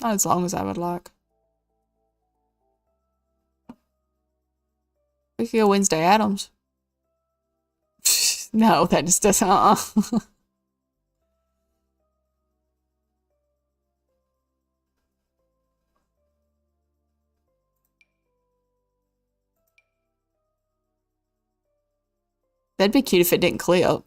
Not as long as I would like. We could go Wednesday Addams. No, that just doesn't. That'd be cute if it didn't clip.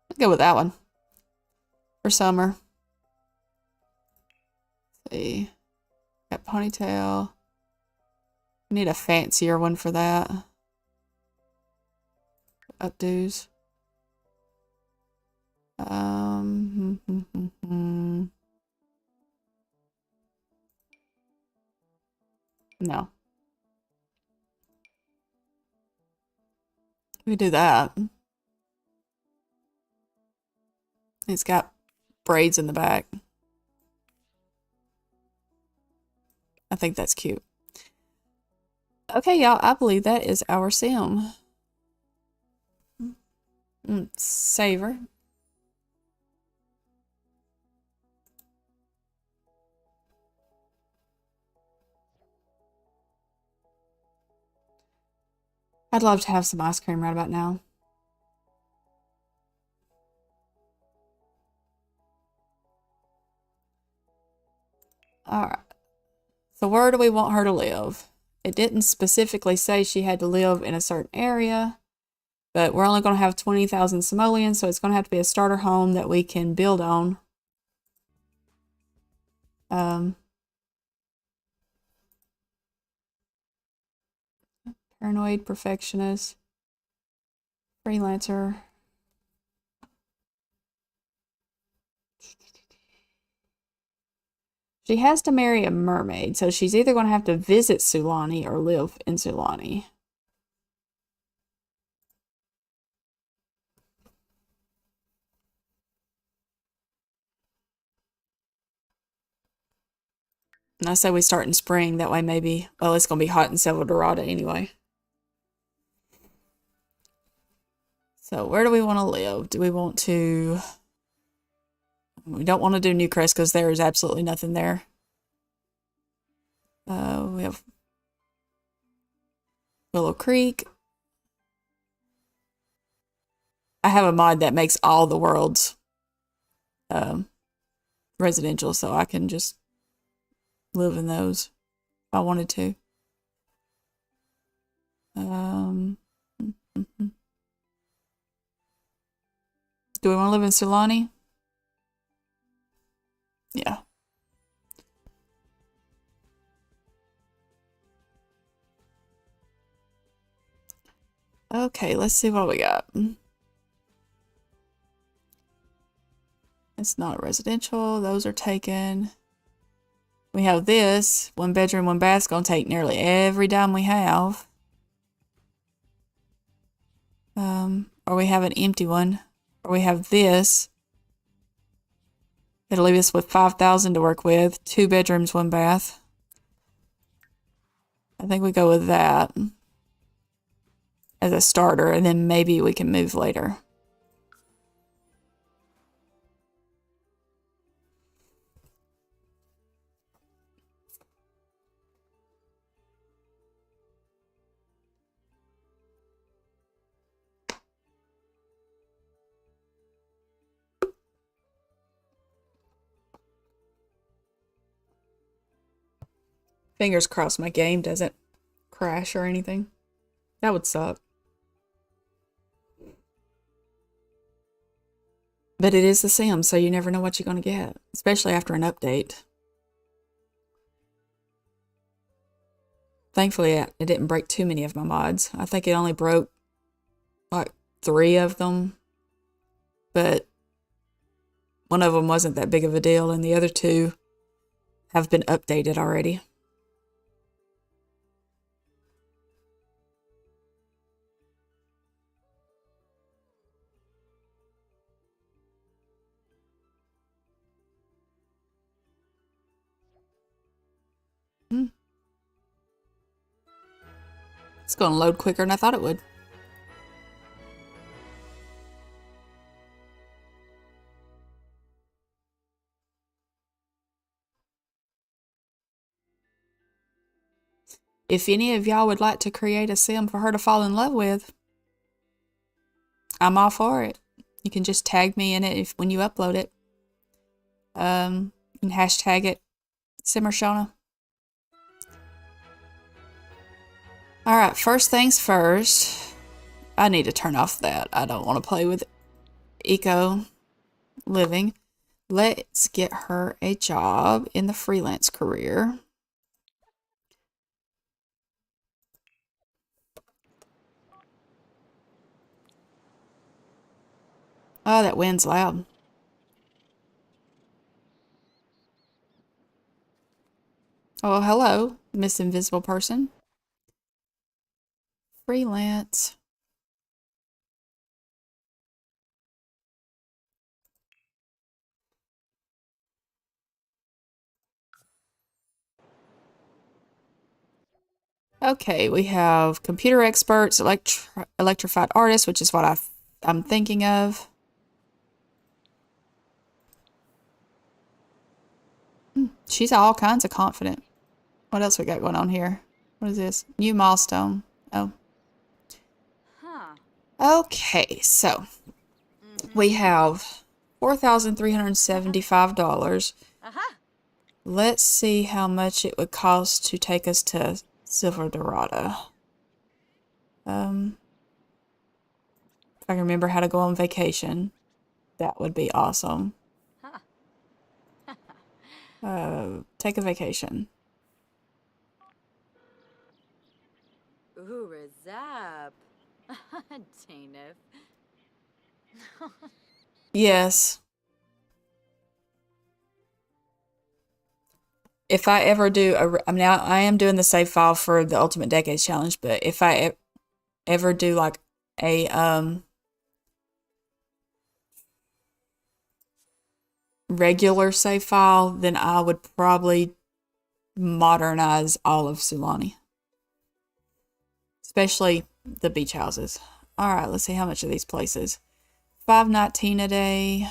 Let's go with that one for summer. Let's see, got ponytail. I need a fancier one for that. Updos. No. We do that. It's got braids in the back. I think that's cute. Okay, y'all, I believe that is our sim. Save her. I'd love to have some ice cream right about now. Alright. So where do we want her to live? It didn't specifically say she had to live in a certain area, but we're only going to have 20,000 simoleons, so it's going to have to be a starter home that we can build on. Paranoid, perfectionist, freelancer. She has to marry a mermaid, so she's either going to have to visit Sulani or live in Sulani. And I say we start in spring, that way maybe, well, it's going to be hot in Selva Dorada anyway. So where do we want to live? Do we want to... We don't want to do Newcrest because there is absolutely nothing there. We have Willow Creek. I have a mod that makes all the worlds residential, so I can just live in those if I wanted to. Do we want to live in Sulani? Yeah. Okay, let's see what we got. It's not residential. Those are taken. We have this. 1 bedroom, 1 bath. It's going to take nearly every dime we have. Or we have an empty one. Or we have this. It'll leave us with 5,000 to work with. 2 bedrooms, 1 bath. I think we go with that as a starter, and then maybe we can move later. Fingers crossed my game doesn't crash or anything. That would suck. But it is The Sims, so you never know what you're going to get, especially after an update. Thankfully, it didn't break too many of my mods. I think it only broke like 3 of them, but one of them wasn't that big of a deal, and the other 2 have been updated already. It's going to load quicker than I thought it would. If any of y'all would like to create a sim for her to fall in love with, I'm all for it. You can just tag me in it when you upload it. And hashtag it simmershonnayt. Alright, first things first. I need to turn off that. I don't want to play with eco living. Let's get her a job in the freelance career. Oh, that wind's loud. Oh, hello, Miss Invisible Person. Freelance. Okay, we have computer experts, electrified artists, which is what I'm thinking of. She's all kinds of confident. What else we got going on here? What is this? New milestone. Oh. Huh. Okay, so we have $4,375. Aha. Let's see how much it would cost to take us to Silver Dorado. If I can remember how to go on vacation, that would be awesome. Take a vacation. Ooh, Razab. Tanif. Yes. If I ever do I mean, I am doing the save file for the Ultimate Decades Challenge, but if I ever do like a regular save file, then I would probably modernize all of Sulani, especially the beach houses. All right, let's see how much are these places. $5.19 a day,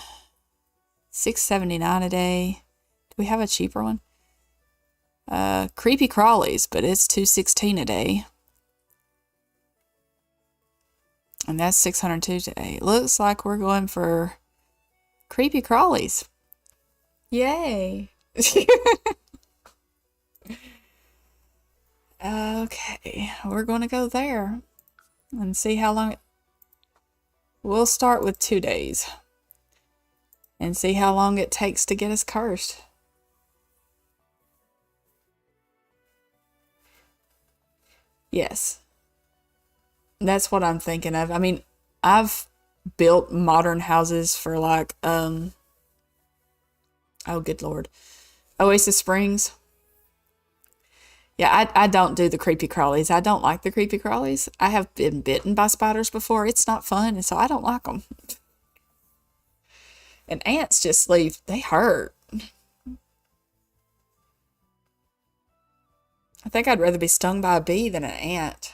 $6.79 a day. Do we have a cheaper one? Creepy Crawlies, but it's $2.16 a day. And that's $602 today. Looks like we're going for Creepy Crawlies. Yay. Okay, we're going to go there and see how long we'll start with 2 days and see how long it takes to get us cursed. Yes. That's what I'm thinking of. I mean, I've built modern houses for like, oh, good Lord. Oasis Springs. Yeah, I don't do the creepy crawlies. I don't like the creepy crawlies. I have been bitten by spiders before. It's not fun, and so I don't like them. And ants just leave. They hurt. I think I'd rather be stung by a bee than an ant.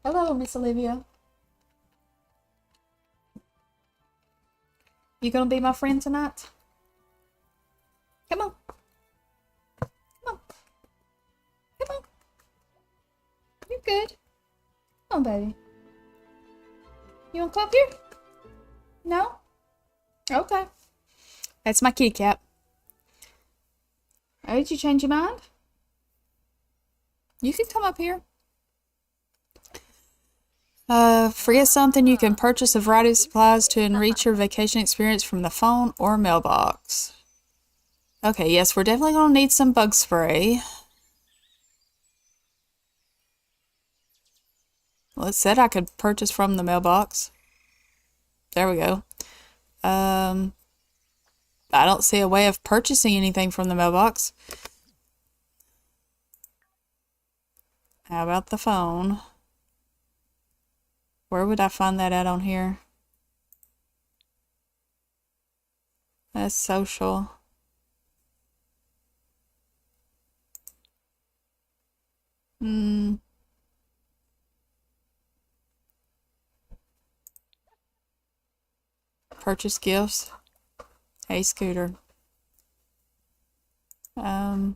Hello, Miss Olivia. You gonna be my friend tonight? Come on. Come on. Come on. You're good. Come on, baby. You want to come up here? No? Okay. That's my kitty cat. Oh, did you change your mind? You can come up here. Forget something. You can purchase a variety of supplies to enrich your vacation experience from the phone or mailbox. Okay, yes, we're definitely going to need some bug spray. Well, it said I could purchase from the mailbox. There we go. I don't see a way of purchasing anything from the mailbox. How about the phone? Where would I find that at on here? That's social. Purchase gifts. Hey, Scooter. I'm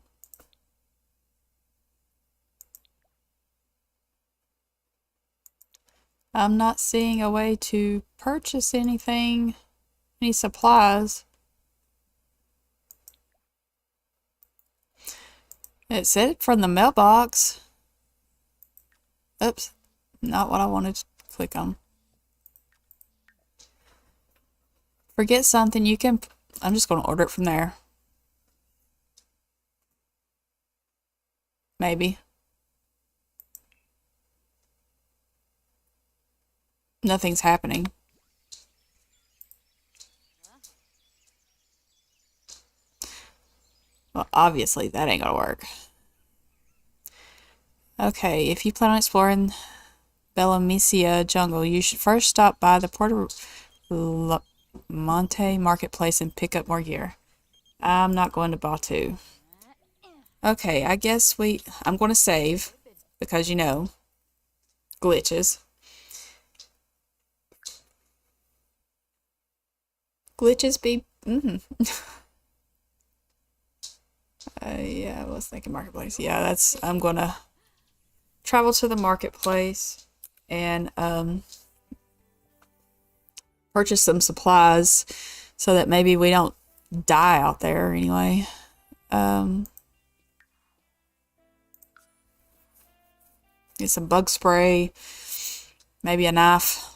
not seeing a way to purchase anything, any supplies. It said from the mailbox. Oops, not what I wanted to click on. Forget something, you can, I'm just going to order it from there. Maybe. Nothing's happening. Well, obviously that ain't gonna work. Okay, if you plan on exploring Bellamecia jungle, you should first stop by the Puerto Monte marketplace and pick up more gear. I'm not going to Batu. Okay, I guess I'm going to save because, you know, glitches. Glitches be... yeah, I was thinking marketplace. Yeah, I'm going to travel to the marketplace and purchase some supplies so that maybe we don't die out there anyway. Get some bug spray, maybe a knife.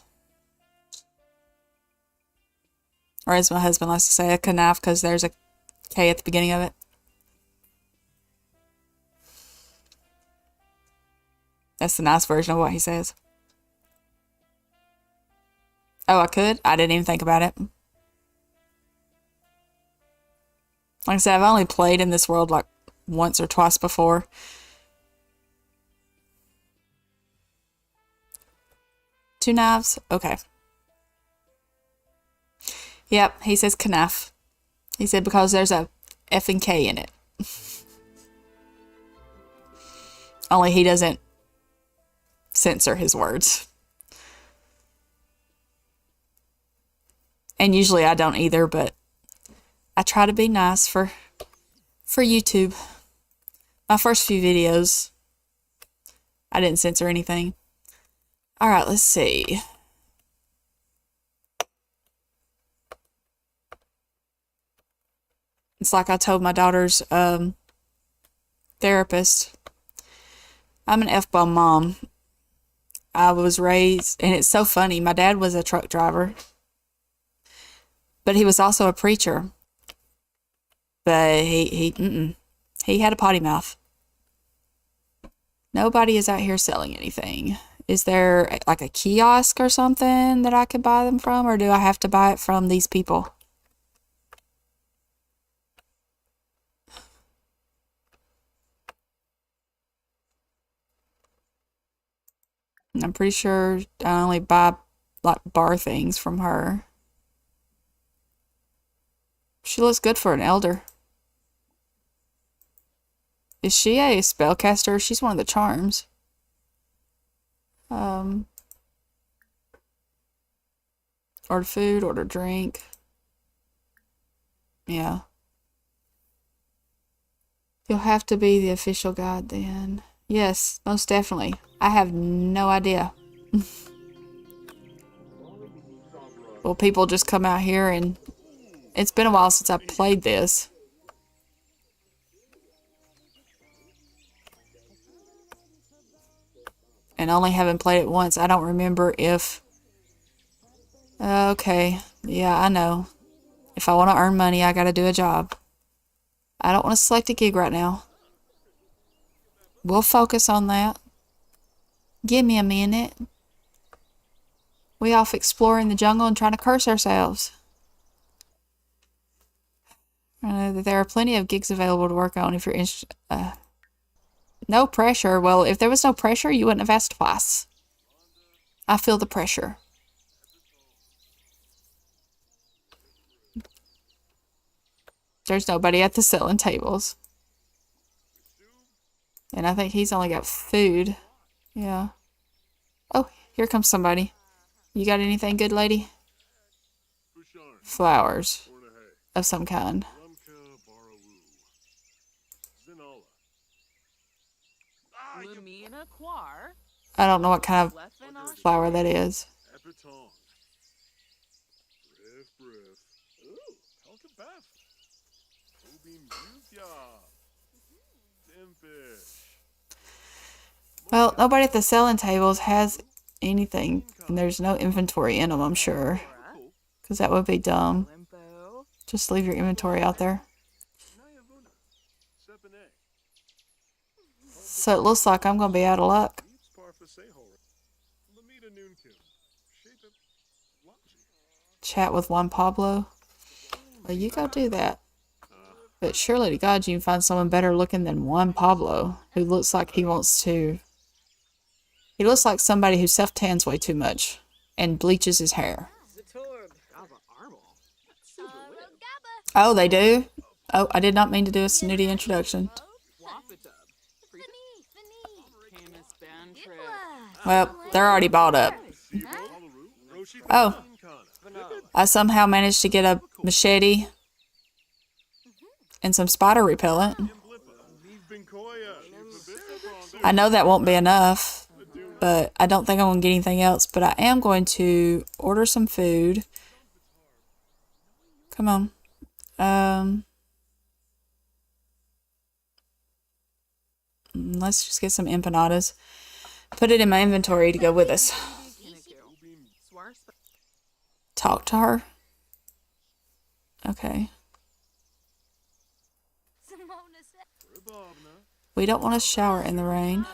Or as my husband likes to say, a knife, because there's a K at the beginning of it. That's the nice version of what he says. Oh, I could? I didn't even think about it. Like I said, I've only played in this world like once or twice before. Two knives? Okay. Yep, he says knife. He said because there's a F and K in it. Only he doesn't censor his words. And usually I don't either, but I try to be nice for YouTube. My first few videos, I didn't censor anything. All right, let's see. It's like I told my daughter's therapist. I'm an F-bomb mom. I was raised, and it's so funny. My dad was a truck driver, but he was also a preacher. But he had a potty mouth. Nobody is out here selling anything. Is there like a kiosk or something that I could buy them from, or do I have to buy it from these people? I'm pretty sure I only buy like bar things from her. She looks good for an elder. Is she a spellcaster? She's one of the charms. Order food, order drink. Yeah. You'll have to be the official guide then. Yes, most definitely. I have no idea. Will people just come out here and... It's been a while since I played this. And only having played it once, I don't remember if... Okay, yeah, I know. If I want to earn money, I gotta do a job. I don't want to select a gig right now. We'll focus on that. Give me a minute. We off exploring the jungle and trying to curse ourselves. I know that there are plenty of gigs available to work on if you're interested. No pressure. Well, if there was no pressure, you wouldn't have asked twice. I feel the pressure. There's nobody at the selling tables. And I think he's only got food. Yeah. Oh, here comes somebody. You got anything good, lady? Flowers of some kind. I don't know what kind of flower that is. Well, nobody at the selling tables has anything, and there's no inventory in them, I'm sure. Because that would be dumb. Just leave your inventory out there. So it looks like I'm going to be out of luck. Chat with Juan Pablo. Well, you go do that. But surely to God, you can find someone better looking than Juan Pablo, who looks like he wants to... He looks like somebody who self-tans way too much and bleaches his hair. Oh, they do? Oh, I did not mean to do a snooty introduction. Well, they're already bought up. Oh, I somehow managed to get a machete and some spider repellent. I know that won't be enough, but I don't think I'm going to get anything else. But I am going to order some food. Come on. Let's just get some empanadas. Put it in my inventory to go with us. Talk to her. Okay. We don't want to shower in the rain.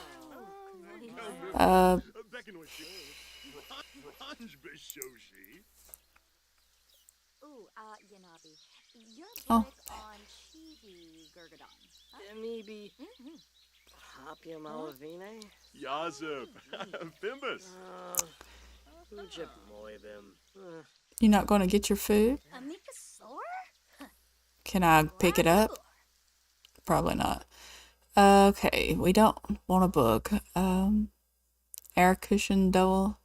Oh. You're not going to get your food? Can I pick it up? Probably not. Okay, we don't want a book. Air cushion double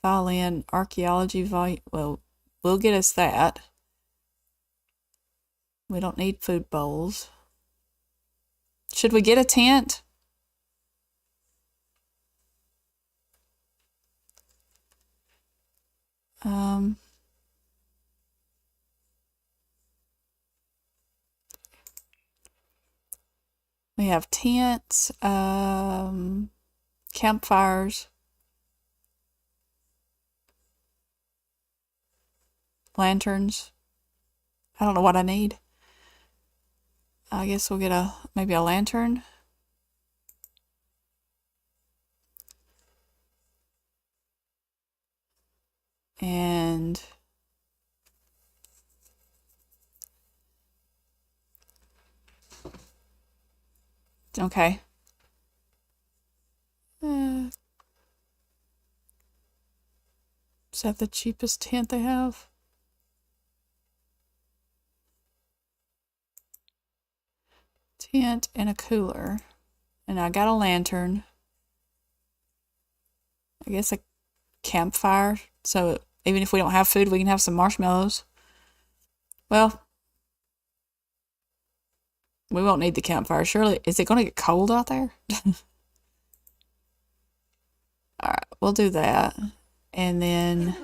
violin archaeology volume. Well, we'll get us that. We don't need food bowls. Should we get a tent? We have tents, campfires, lanterns. I don't know what I need. I guess we'll get maybe a lantern. And okay. Is that the cheapest tent they have? Tent and a cooler. And I got a lantern. I guess a campfire. So even if we don't have food, we can have some marshmallows. Well, we won't need the campfire. Surely, is it going to get cold out there? All right. we'll do that. And then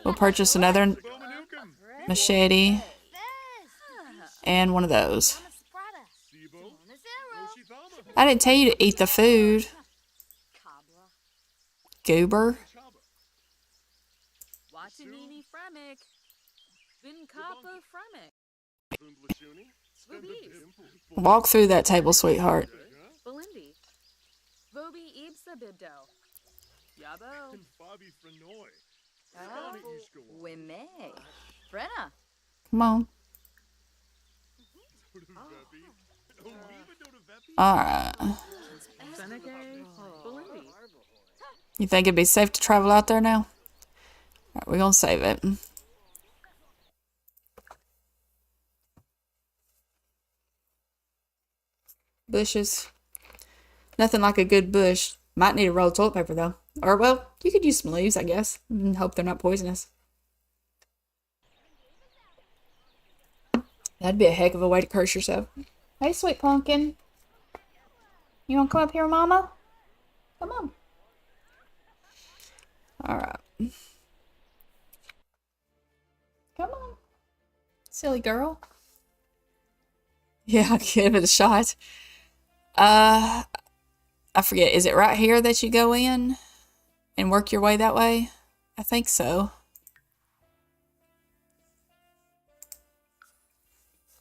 we'll purchase another machete and one of those. I didn't tell you to eat the food, goober. Watanini Fremic. Bin Kappa Fremic. Walk through that table, sweetheart. Belindi. Vobi Ibsa Bibdo. Yabo. Wime. Frenna. Come on. Alright. Belindi. You think it'd be safe to travel out there now? Alright, we're gonna save it. Bushes. Nothing like a good bush. Might need a roll of toilet paper though. Or, well, you could use some leaves, I guess. And hope they're not poisonous. That'd be a heck of a way to curse yourself. Hey, sweet pumpkin. You wanna come up here, Mama? Come on. Alright. Come on. Silly girl. Yeah, I'll give it a shot. I forget. Is it right here that you go in and work your way that way? I think so.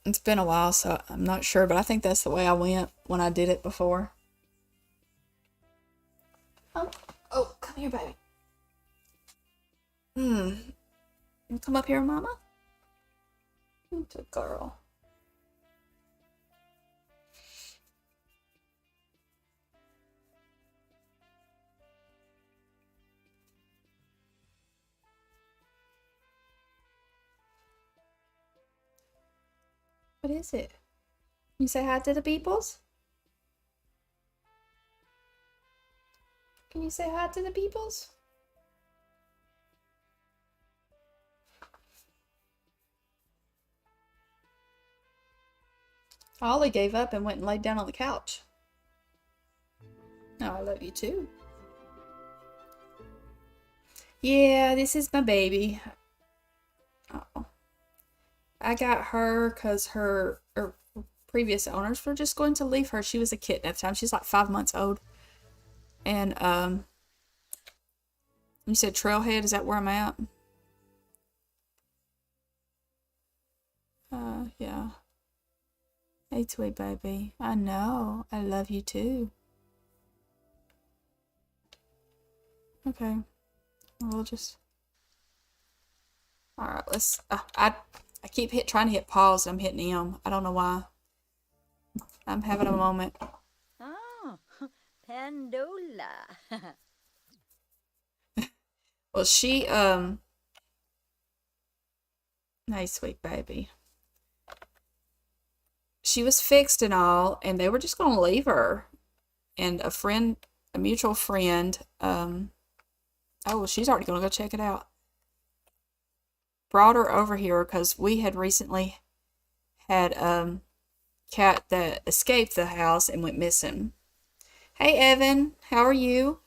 It's been a while, so I'm not sure, but I think that's the way I went when I did it before. Oh, come here, baby. You come up here, Mama. Good girl. What is it? You say hi to the peoples? Can you say hi to the peoples? Ollie gave up and went and laid down on the couch. Oh, I love you too. Yeah, this is my baby. Oh. I got her because her previous owners were just going to leave her. She was a kitten at the time. She's like 5 months old. And you said Trailhead, is that where I'm at? Yeah. Hey, sweet baby. I know. I love you too. Okay. We'll just. All right. Let's. I keep trying to hit pause. And I'm hitting M. I don't know why. I'm having a moment. Oh, Pandola. Well, she Nice, sweet baby. She was fixed and all, and they were just gonna leave her. And a mutual friend, oh, she's already gonna go check it out. Brought her over here because we had recently had cat that escaped the house and went missing. Hey, Evan, how are you?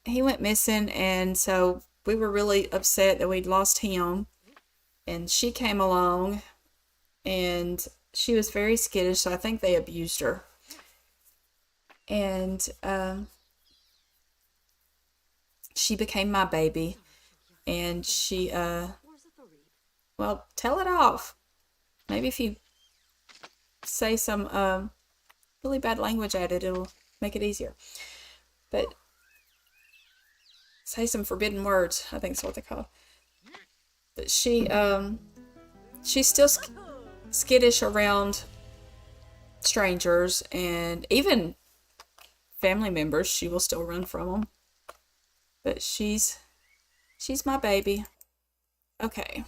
He went missing, and so we were really upset that we'd lost him. And she came along, and she was very skittish, so I think they abused her. And she became my baby, and she well, tell it off. Maybe if you say some really bad language at it, it'll make it easier. But say some forbidden words, I think that's what they call it. But she's still skittish around strangers, and even family members. She will still run from them. But she's my baby. Okay.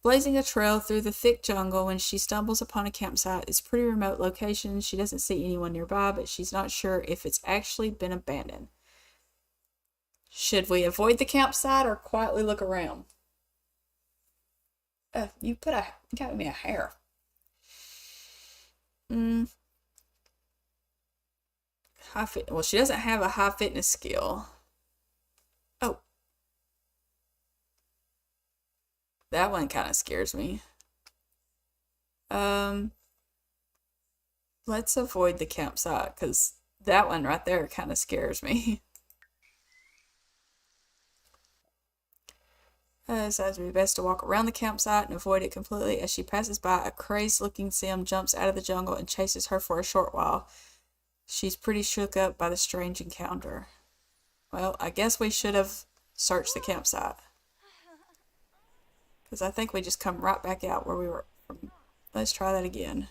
Blazing a trail through the thick jungle when she stumbles upon a campsite. It's a pretty remote location. She doesn't see anyone nearby, but she's not sure if it's actually been abandoned. Should we avoid the campsite or quietly look around? You got me a hair. Well, she doesn't have a high fitness skill. Oh, that one kind of scares me. Um, let's avoid the campsite because that one right there kind of scares me. So it would be best to walk around the campsite and avoid it completely. As she passes by, a crazed-looking Sim jumps out of the jungle and chases her for a short while. She's pretty shook up by the strange encounter. Well, I guess we should have searched the campsite. Because I think we just come right back out where we were. Let's try that again.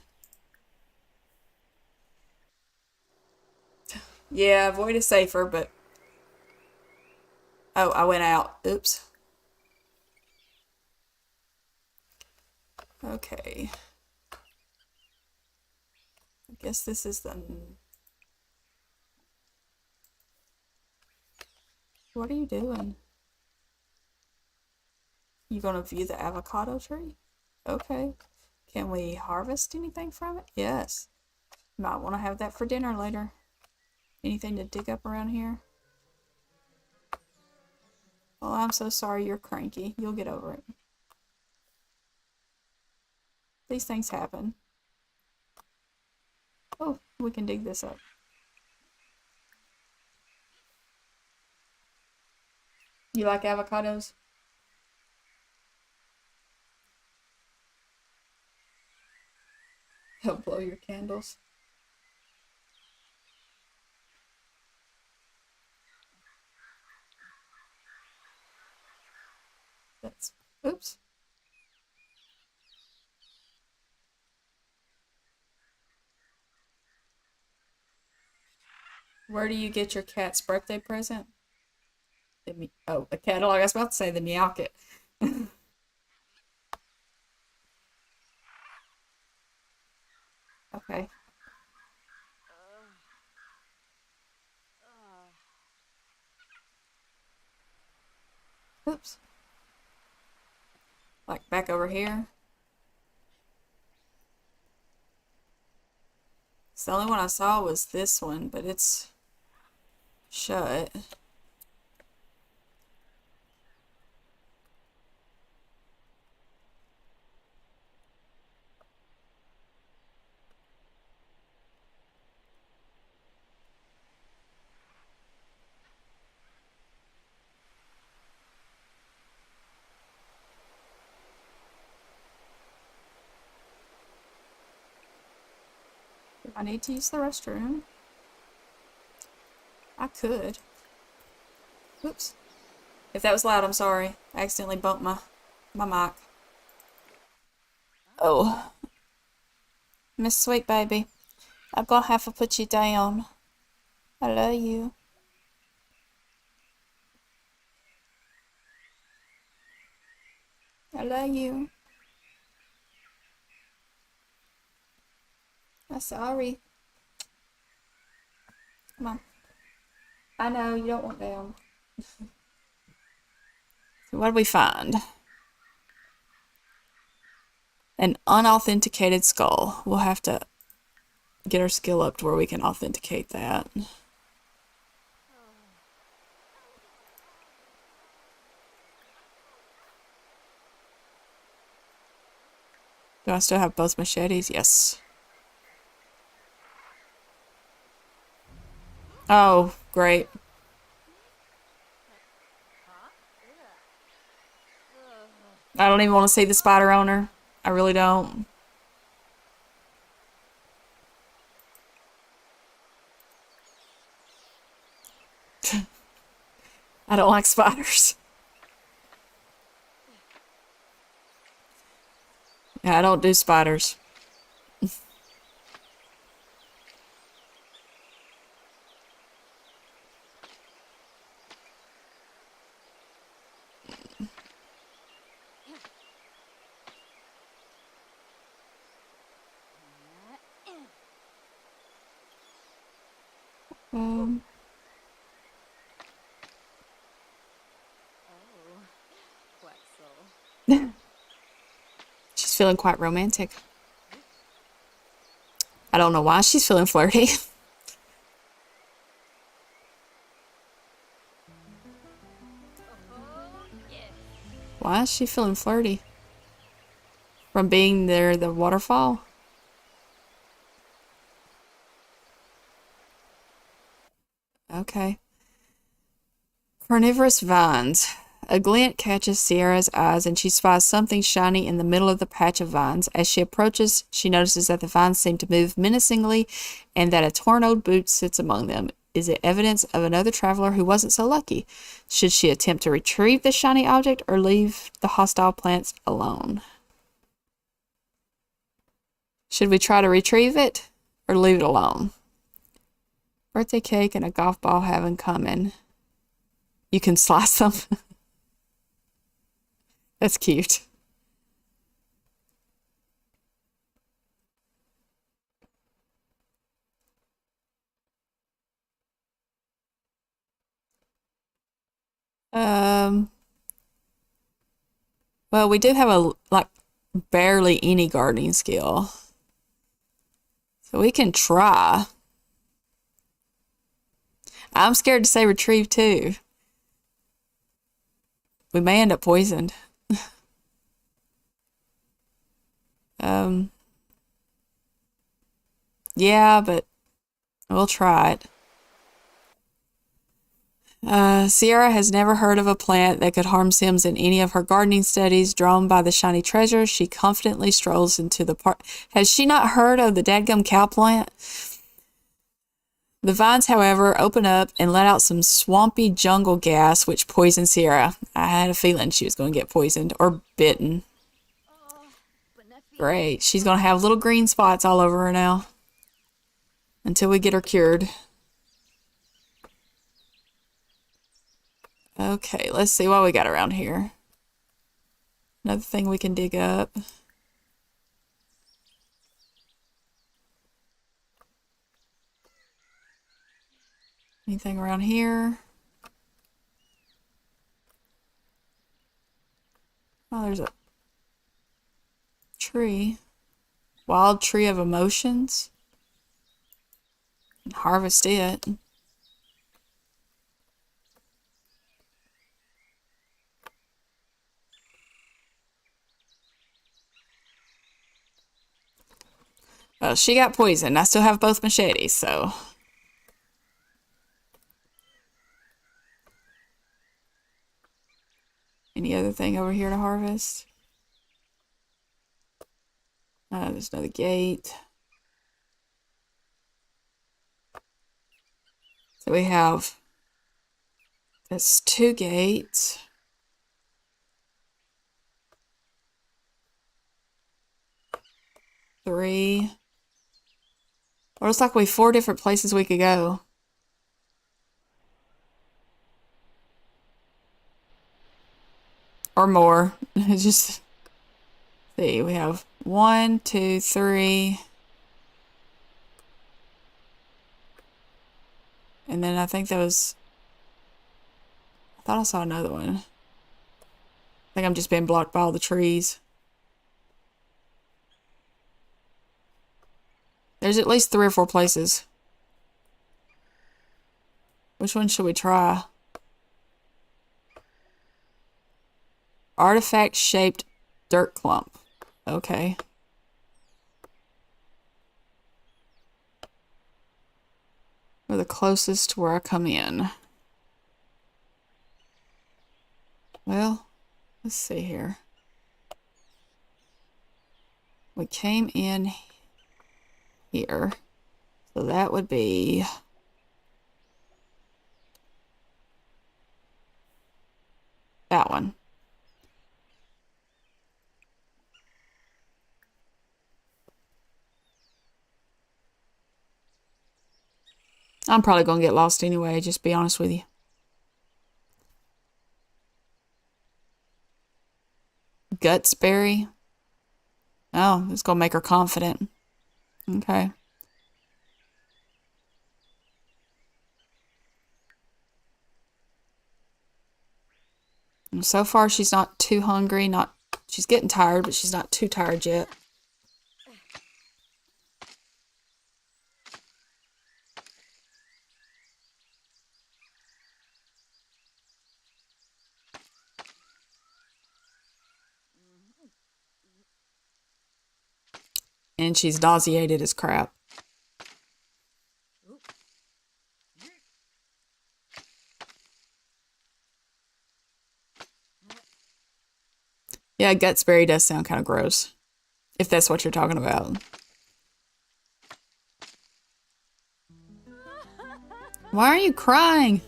Yeah, avoid is safer, but... Oh, I went out. Oops. Okay. I guess this is the... What are you doing? You gonna view the avocado tree? Okay. Can we harvest anything from it? Yes. Might want to have that for dinner later. Anything to dig up around here? Well, I'm so sorry you're cranky. You'll get over it. These things happen. Oh, we can dig this up. You like avocados? Help blow your candles. That's... Oops. Where do you get your cat's birthday present? Oh, the catalog. I was about to say the Meowkit. Okay. Oops. Like back over here. So the only one I saw was this one, but it's shut. I need to use the restroom. I could. Oops. If that was loud, I'm sorry. I accidentally bumped my mic. Oh, Miss Sweet Baby, I'm gonna have to put you down. I love you. I love you. I'm sorry. Come on. I know you don't want down. So what do we find? An unauthenticated skull. We'll have to get our skill up to where we can authenticate that. Do I still have both machetes? Yes. Oh, great. I don't even want to see the spider owner. I really don't. I don't like spiders. Yeah, I don't do spiders. Um, she's feeling quite romantic. I don't know why she's feeling flirty. Why is she feeling flirty? From being near the waterfall? Okay. Carnivorous vines. A glint catches Sierra's eyes and she spies something shiny in the middle of the patch of vines. As she approaches, she notices that the vines seem to move menacingly and that a torn-old boot sits among them. Is it evidence of another traveler who wasn't so lucky? Should she attempt to retrieve the shiny object or leave the hostile plants alone? Should we try to retrieve it or leave it alone? Birthday cake and a golf ball have in common. You can slice them. That's cute. Um, well, we do have like barely any gardening skill. So we can try. I'm scared to say retrieve too. We may end up poisoned. Um, yeah, but we'll try it. Sierra has never heard of a plant that could harm Sims in any of her gardening studies. Drawn by the shiny treasure, she confidently strolls into the park. Has she not heard of the dadgum cow plant? The vines, however, open up and let out some swampy jungle gas, which poisons Sierra. I had a feeling she was going to get poisoned or bitten. Great. She's going to have little green spots all over her now until we get her cured. Okay, let's see what we got around here. Another thing we can dig up. Anything around here? Oh, there's a tree. Wild tree of emotions. Harvest it. Well, she got poisoned. I still have both machetes, so. Any other thing over here to harvest? There's another gate. So we have, that's 2 gates. Three. Well, looks like we have 4 different places we could go. Or more. Just see, we have 1, 2, 3. And then I think there was, I thought I saw another one. I think I'm just being blocked by all the trees. There's at least 3 or 4 places. Which one should we try? Artifact-shaped dirt clump. Okay. We're the closest to where I come in. Well, let's see here. We came in here. So that would be that one. I'm probably going to get lost anyway, just be honest with you. Gutsberry. Oh, it's going to make her confident. Okay. And so far, she's not too hungry. She's getting tired, but she's not too tired yet. And she's nauseated as crap. Yeah, gutsberry does sound kind of gross. If that's what you're talking about. Why are you crying?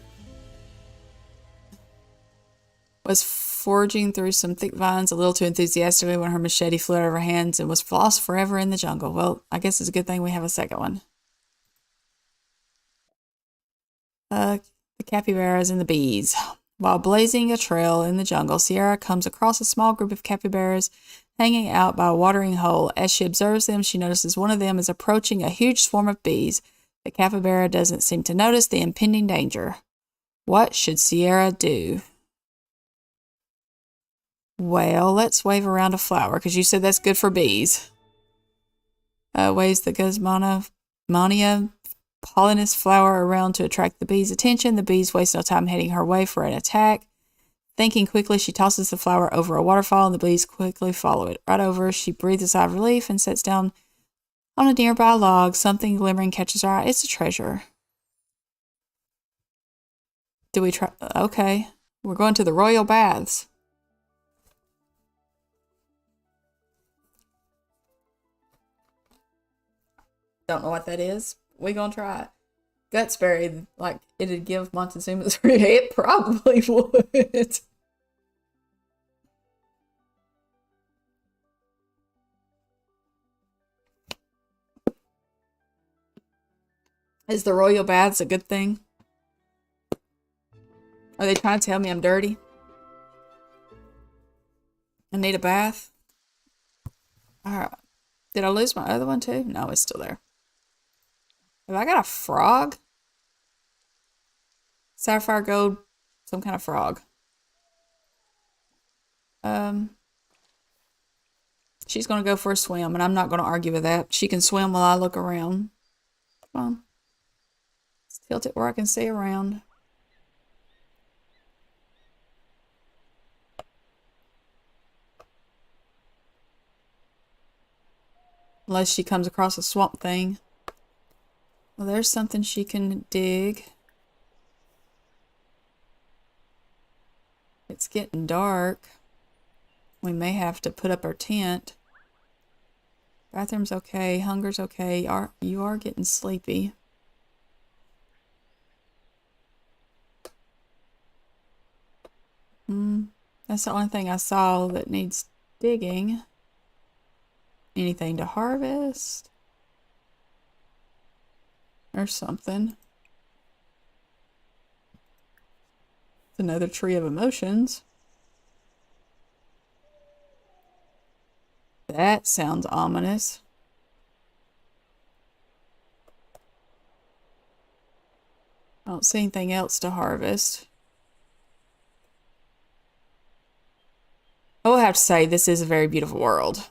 Was forging through some thick vines a little too enthusiastically when her machete flew out of her hands and was lost forever in the jungle. Well, I guess it's a good thing we have a second one. The capybaras and the bees. While blazing a trail in the jungle, Sierra comes across a small group of capybaras hanging out by a watering hole. As she observes them, she notices one of them is approaching a huge swarm of bees. The capybara doesn't seem to notice the impending danger. What should Sierra do? Well, let's wave around a flower, because you said that's good for bees. Waves the Guzmania pollinous flower around to attract the bees' attention. The bees waste no time heading her way for an attack. Thinking quickly, she tosses the flower over a waterfall, and the bees quickly follow it. Right over, she breathes a sigh of relief and sits down on a nearby log. Something glimmering catches her eye. It's a treasure. Do we try? Okay. We're going to the royal baths. Don't know what that is. We gonna try it. Gutsberry, like it'd give Montezuma's it probably would. Is the royal baths a good thing? Are they trying to tell me I'm dirty? I need a bath? Alright. Did I lose my other one too? No, it's still there. Have I got a frog? Sapphire gold, some kind of frog. She's gonna go for a swim, and I'm not gonna argue with that. She can swim while I look around. Come on. Let's tilt it where I can see around. Unless she comes across a swamp thing. Well, there's something she can dig. It's getting dark. We may have to put up our tent. Bathroom's okay. Hunger's okay. You are getting sleepy. That's the only thing I saw that needs digging. Anything to harvest? Or something. It's another tree of emotions. That sounds ominous. I don't see anything else to harvest. I will have to say, this is a very beautiful world.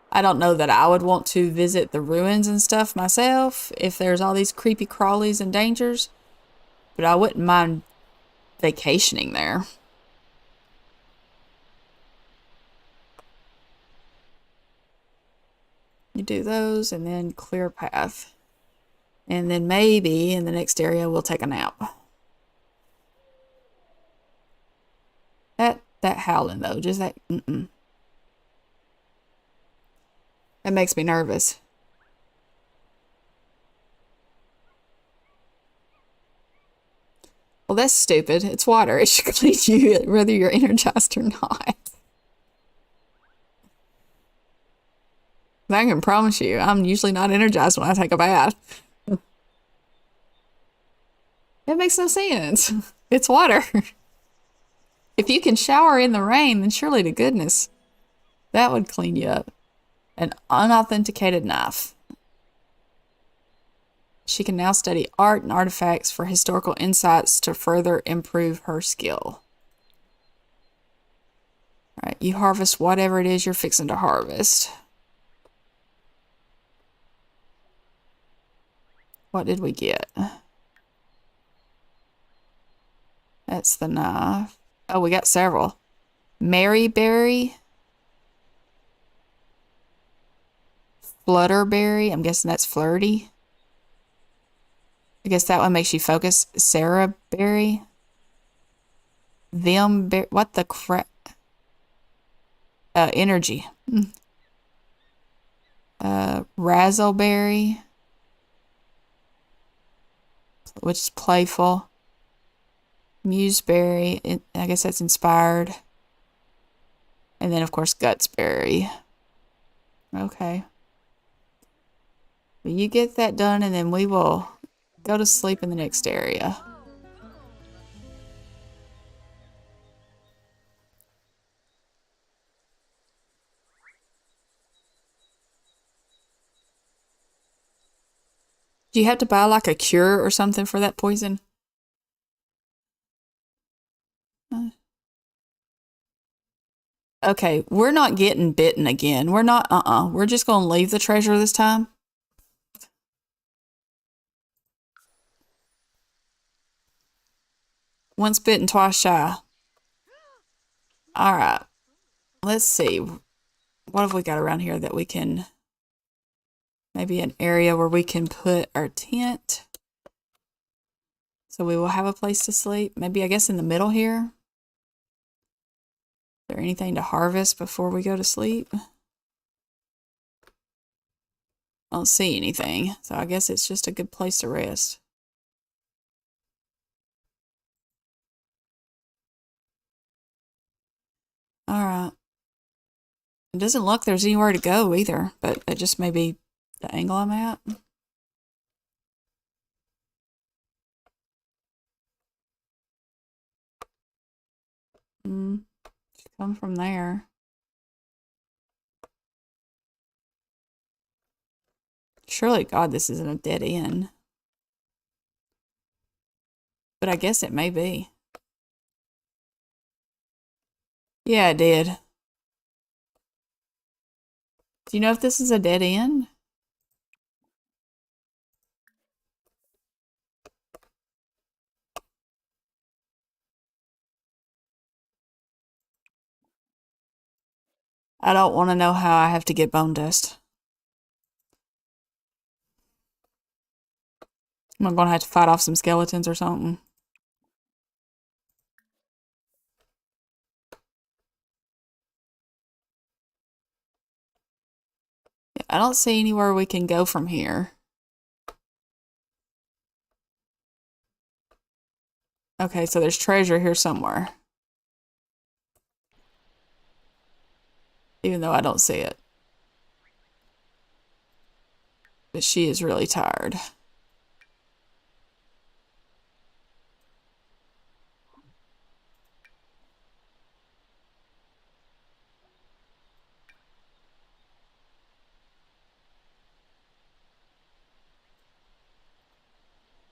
I don't know that I would want to visit the ruins and stuff myself if there's all these creepy crawlies and dangers, but I wouldn't mind vacationing there. You do those and then clear path. And then maybe in the next area we'll take a nap. That howling though, just that That makes me nervous. Well, that's stupid. It's water. It should clean you whether you're energized or not. I can promise you, I'm usually not energized when I take a bath. It makes no sense. It's water. If you can shower in the rain, then surely to goodness, that would clean you up. An unauthenticated knife. She can now study art and artifacts for historical insights to further improve her skill. All right, you harvest whatever it is you're fixing to harvest. What did we get? That's the knife. Oh, we got several. Maryberry. Flutterberry. I'm guessing that's flirty. I guess that one makes you focus. Sarah Berry. What the crap? Energy. Razzleberry, which is playful. Museberry, I guess that's inspired. And then, of course, Gutsberry. Okay. Well, you get that done, and then we will go to sleep in the next area. Do you have to buy like a cure or something for that poison? Okay, we're not getting bitten again. We're not, We're just going to leave the treasure this time. Once bitten, twice shy. All right. Let's see. What have we got around here that we can... Maybe an area where we can put our tent. So we will have a place to sleep. Maybe, I guess, in the middle here. Is there anything to harvest before we go to sleep? I don't see anything. So I guess it's just a good place to rest. All right. It doesn't look there's anywhere to go either, but it just may be the angle I'm at. Come from there. Surely, God, this isn't a dead end. But I guess it may be. Yeah, it did. Do you know if this is a dead end? I don't want to know how I have to get bone dust. I'm going to have to fight off some skeletons or something. I don't see anywhere we can go from here. Okay, so there's treasure here somewhere. Even though I don't see it. But she is really tired.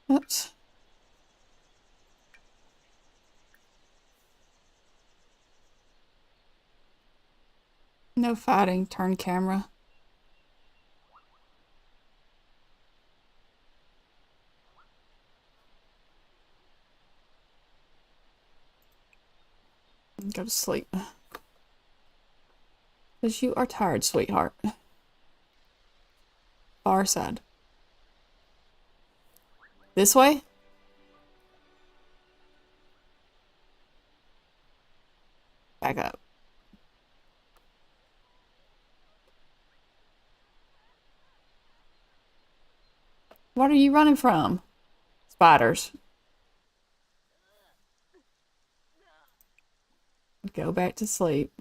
Oops. No fighting. Turn camera. Go to sleep. Because you are tired, sweetheart. Far side. This way? Back up. What are you running from? Spiders. Go back to sleep.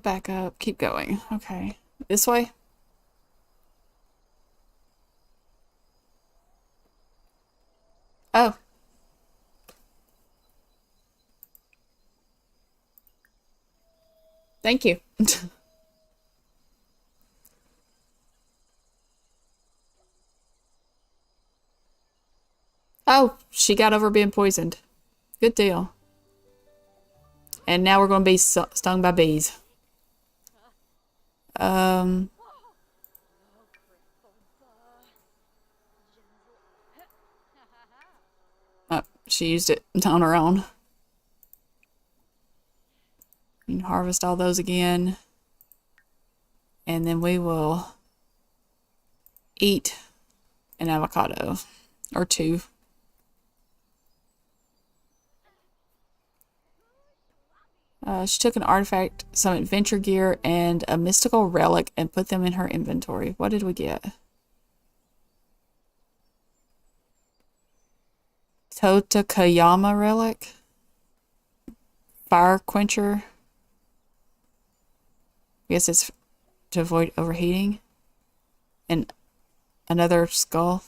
Back up. Keep going. Okay. This way? Oh. Thank you. Oh, she got over being poisoned. Good deal. And now we're going to be stung by bees. Um, oh, she used it on her own. You can harvest all those again. And then we will eat an avocado or two. She took an artifact, some adventure gear, and a mystical relic and put them in her inventory. What did we get? Totakayama relic. Fire quencher. I guess it's to avoid overheating. And another skull.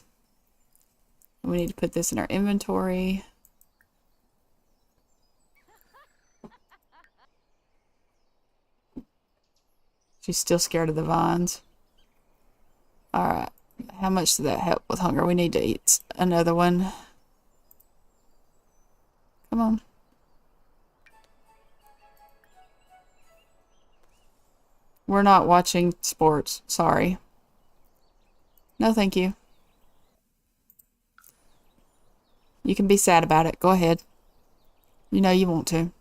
We need to put this in our inventory. She's still scared of the vines. Alright. How much did that help with hunger? We need to eat another one. Come on. We're not watching sports. Sorry. No, thank you. You can be sad about it. Go ahead. You know you want to.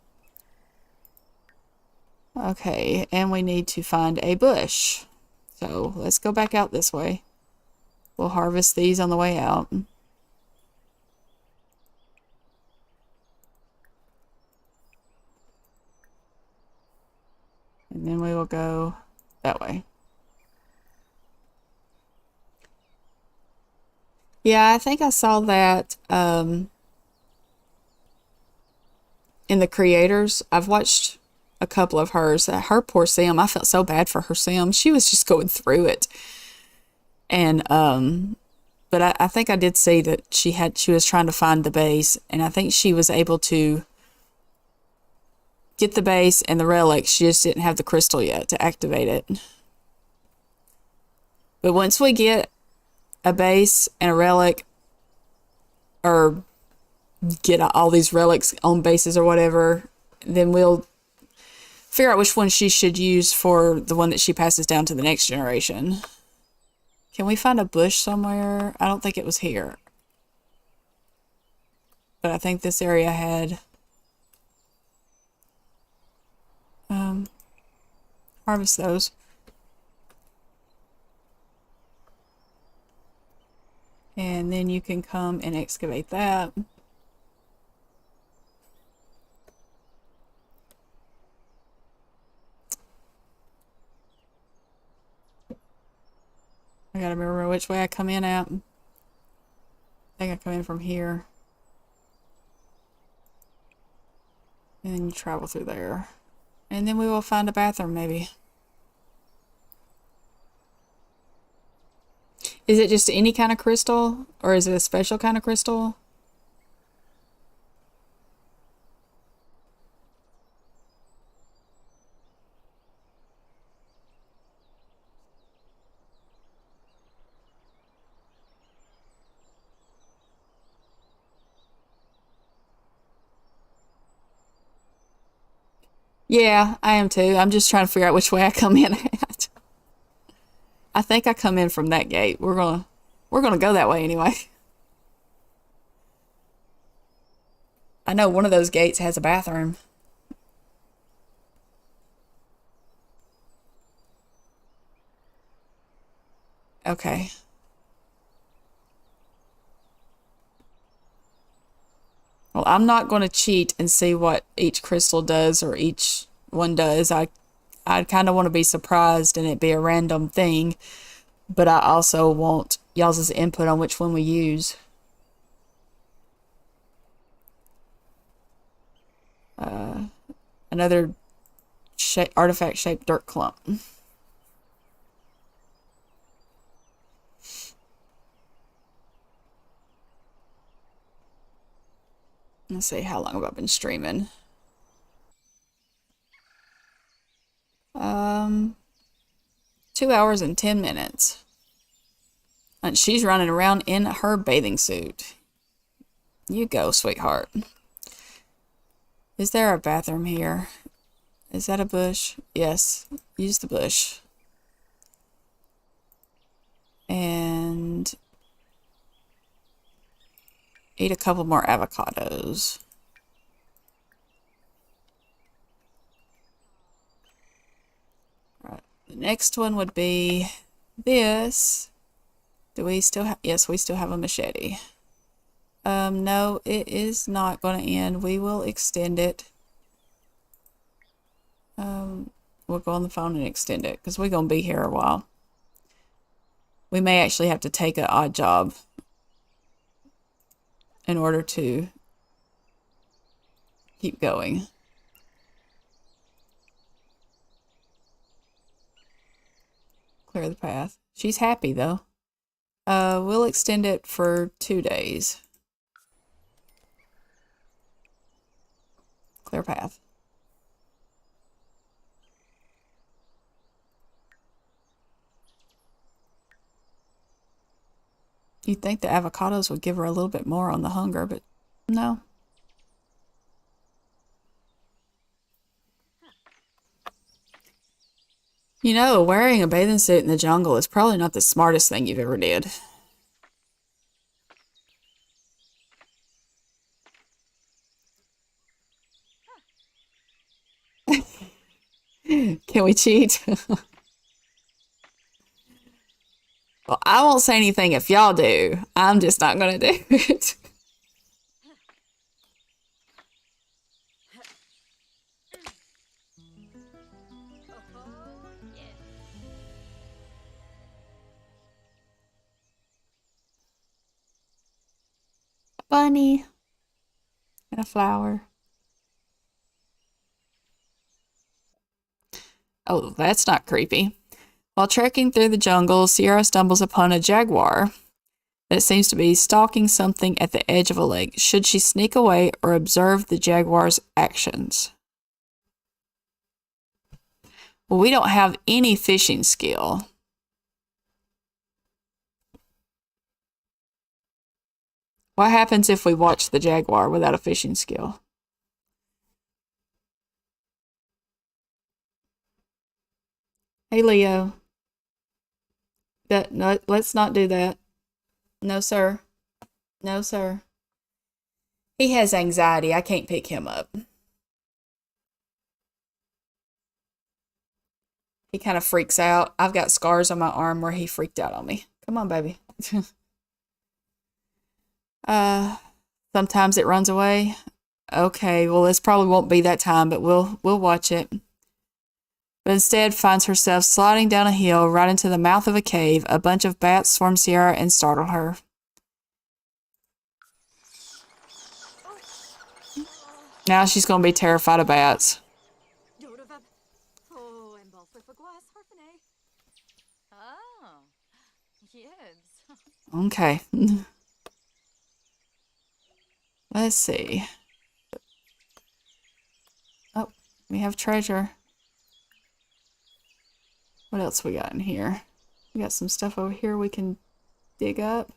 Okay, and we need to find a bush. So let's go back out this way. We'll harvest these on the way out. And then we will go that way. Yeah, I think I saw that in the creators. I've watched a couple of hers. Her poor Sim, I felt so bad for her Sim. She was just going through it. And but I think I did see that she was trying to find the base, and I think she was able to get the base and the relic. She just didn't have the crystal yet to activate it. But once we get a base and a relic, or get all these relics on bases or whatever, then we'll figure out which one she should use for the one that she passes down to the next generation. Can we find a bush somewhere? I don't think it was here. But I think this area had harvest those. And then you can come and excavate that. I gotta remember which way I come in at. I think I come in from here. And then you travel through there. And then we will find a bathroom, maybe. Is it just any kind of crystal? Or is it a special kind of crystal? Yeah, I am too. I'm just trying to figure out which way I come in at. I think I come in from that gate. We're gonna go that way anyway. I know one of those gates has a bathroom. Okay. Well, I'm not going to cheat and see what each crystal does or each one does. I kind of want to be surprised and it be a random thing, but I also want y'all's input on which one we use. Another artifact-shaped dirt clump. Let's see, how long have I been streaming? 2 hours and 10 minutes. And she's running around in her bathing suit. You go, sweetheart. Is there a bathroom here? Is that a bush? Yes. Use the bush. And eat a couple more avocados. All right. The next one would be this. Do we still have? Yes, we still have a machete. No, it is not going to end. We will extend it. We'll go on the phone and extend it because we're going to be here a while. We may actually have to take an odd job in order to keep going. Clear the path. She's happy though. We'll extend it for 2 days. Clear path. You'd think the avocados would give her a little bit more on the hunger, but no. You know, wearing a bathing suit in the jungle is probably not the smartest thing you've ever did. Can we cheat? Well, I won't say anything if y'all do. I'm just not going to do it. Oh, yeah. Bunny and a flower. Oh, that's not creepy. While trekking through the jungle, Sierra stumbles upon a jaguar that seems to be stalking something at the edge of a lake. Should she sneak away or observe the jaguar's actions? Well, we don't have any fishing skill. What happens if we watch the jaguar without a fishing skill? Hey, Leo. No, let's not do that. No, sir. No, sir. He has anxiety. I can't pick him up. He kind of freaks out. I've got scars on my arm where he freaked out on me. Come on, baby. uh, sometimes it runs away. Okay, well, this probably won't be that time, but we'll watch it. But instead finds herself sliding down a hill right into the mouth of a cave. A bunch of bats swarm Sierra and startle her. Now she's going to be terrified of bats. Oh, yes. Okay. Let's see. Oh, we have treasure. What else we got in here? We got some stuff over here we can dig up.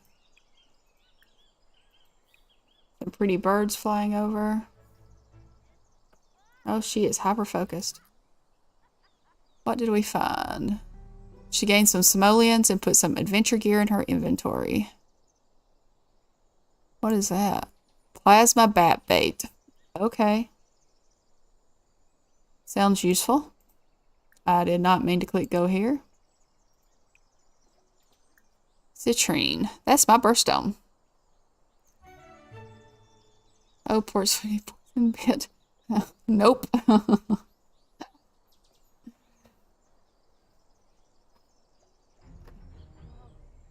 Some pretty birds flying over. Oh, she is hyper-focused. What did we find? She gained some simoleons and put some adventure gear in her inventory. What is that? Plasma bat bait. Okay. Sounds useful. I did not mean to click go here. Citrine. That's my birthstone. Oh, poor sweetie poison bit. Nope.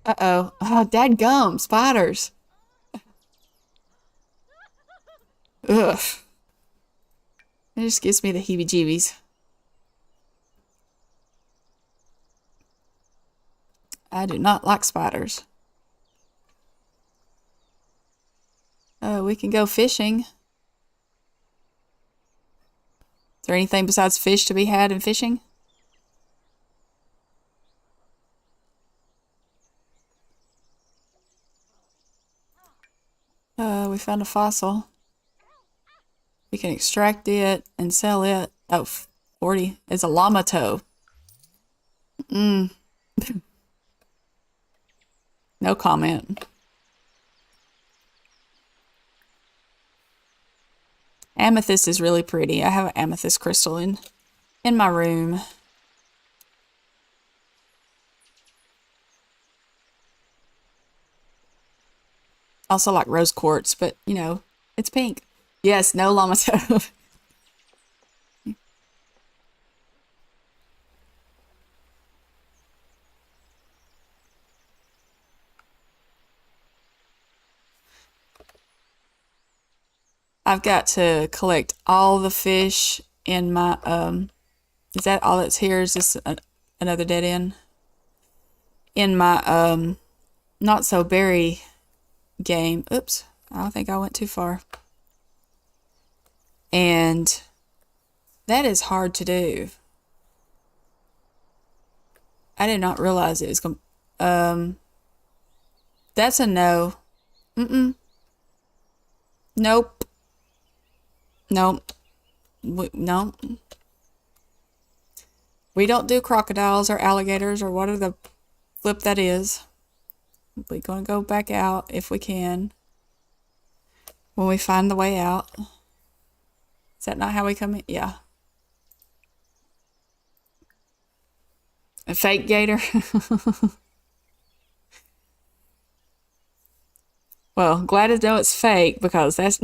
Uh-oh. Oh, dadgum. Spiders. Ugh. It just gives me the heebie-jeebies. I do not like spiders. Oh, we can go fishing. Is there anything besides fish to be had in fishing? We found a fossil. We can extract it and sell it. Oh, 40. It's a llama toe. No comment. Amethyst is really pretty. I have an amethyst crystal in my room. Also like rose quartz, but you know, it's pink. Yes, no llama toe. I've got to collect all the fish in my is that all that's here? Is this another dead end? In my not so berry game. Oops. I think I went too far. And that is hard to do. I did not realize it was going that's a no. Nope. Nope. No. We don't do crocodiles or alligators or whatever the flip that is. We're going to go back out if we can. When we find the way out. Is that not how we come in? Yeah. A fake gator? Well, glad to know it's fake because that's,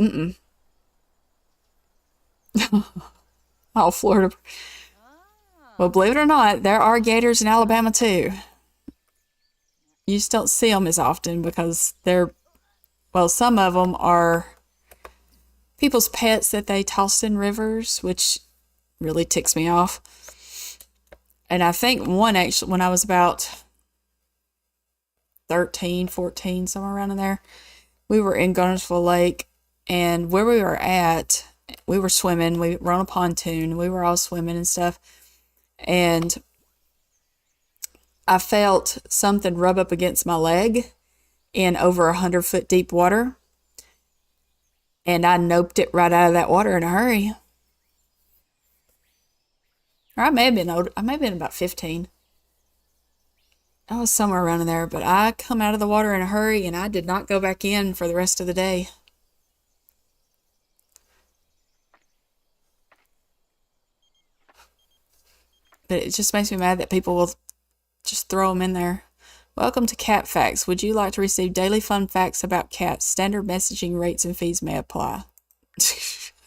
Oh, Florida. Well, believe it or not, there are gators in Alabama too. You just don't see them as often because well, some of them are people's pets that they toss in rivers, which really ticks me off. And I think one actually, when I was about 13, 14, somewhere around in there, we were in Garnersville Lake, and where we were at, we were swimming. We were on a pontoon. We were all swimming and stuff. And I felt something rub up against my leg in over 100-foot deep water. And I noped it right out of that water in a hurry. Or I may have been old. I may have been about 15. I was somewhere around in there, but I come out of the water in a hurry and I did not go back in for the rest of the day. But it just makes me mad that people will just throw them in there. Welcome to Cat Facts. Would you like to receive daily fun facts about cats? Standard messaging rates and fees may apply.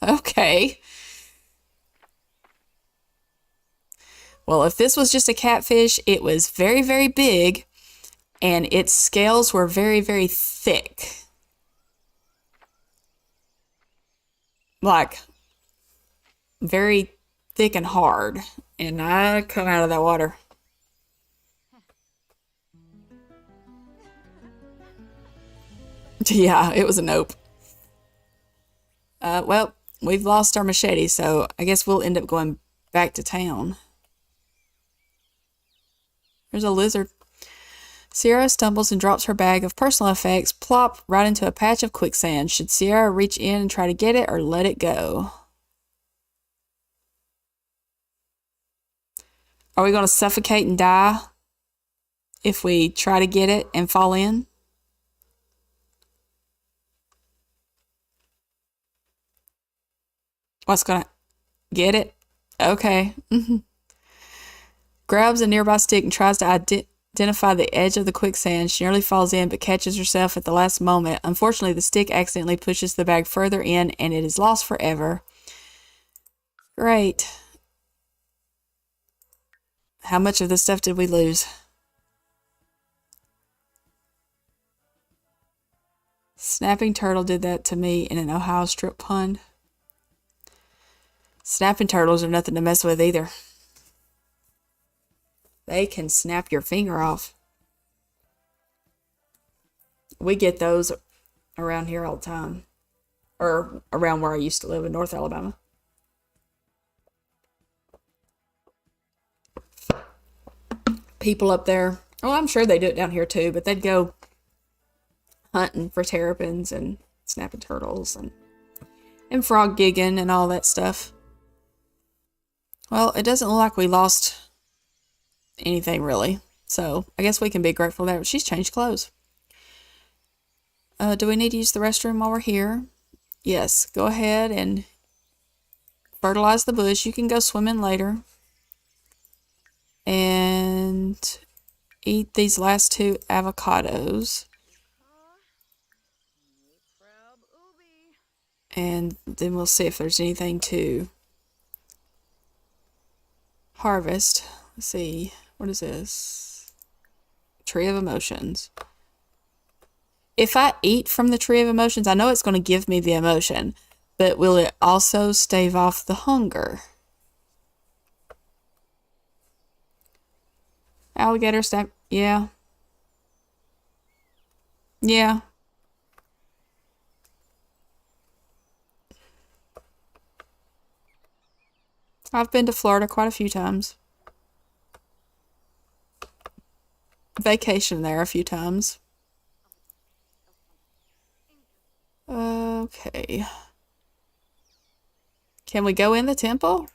Okay. Well, if this was just a catfish, it was very, very big, and its scales were very, very thick. Like, very thick and hard. And I come out of that water. Yeah, it was a nope. Well, we've lost our machete, so I guess we'll end up going back to town. There's a lizard. Sierra stumbles and drops her bag of personal effects, plop, right into a patch of quicksand. Should Sierra reach in and try to get it or let it go? Are we going to suffocate and die if we try to get it and fall in? What's going to get it? Okay. Grabs a nearby stick and tries to identify the edge of the quicksand. She nearly falls in but catches herself at the last moment. Unfortunately, the stick accidentally pushes the bag further in and it is lost forever. Great. How much of this stuff did we lose? Snapping turtle did that to me in an Ohio strip pond. Snapping turtles are nothing to mess with either. They can snap your finger off. We get those around here all the time. Or around where I used to live in North Alabama. People up there, well, I'm sure they do it down here too, but they'd go hunting for terrapins and snapping turtles. And and frog gigging and all that stuff. Well, it doesn't look like we lost anything really. So I guess we can be grateful there. She's changed clothes. Do we need to use the restroom while we're here? Yes, go ahead and fertilize the bush. You can go swimming later. And eat these last two avocados. And then we'll see if there's anything to harvest. Let's see. What is this? Tree of Emotions. If I eat from the Tree of Emotions, I know it's going to give me the emotion, but will it also stave off the hunger? Alligator stack. Yeah. Yeah. I've been to Florida quite a few times. Vacation there a few times. Okay. Can we go in the temple?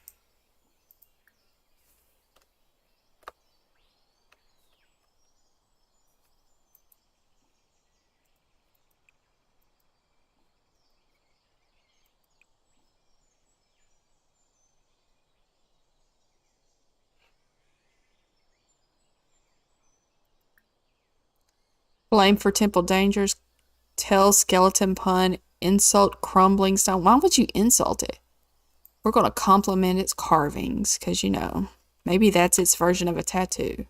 Blame for temple dangers. Tell skeleton pun. Insult crumbling stone. Why would you insult it? We're going to compliment its carvings because, maybe that's its version of a tattoo.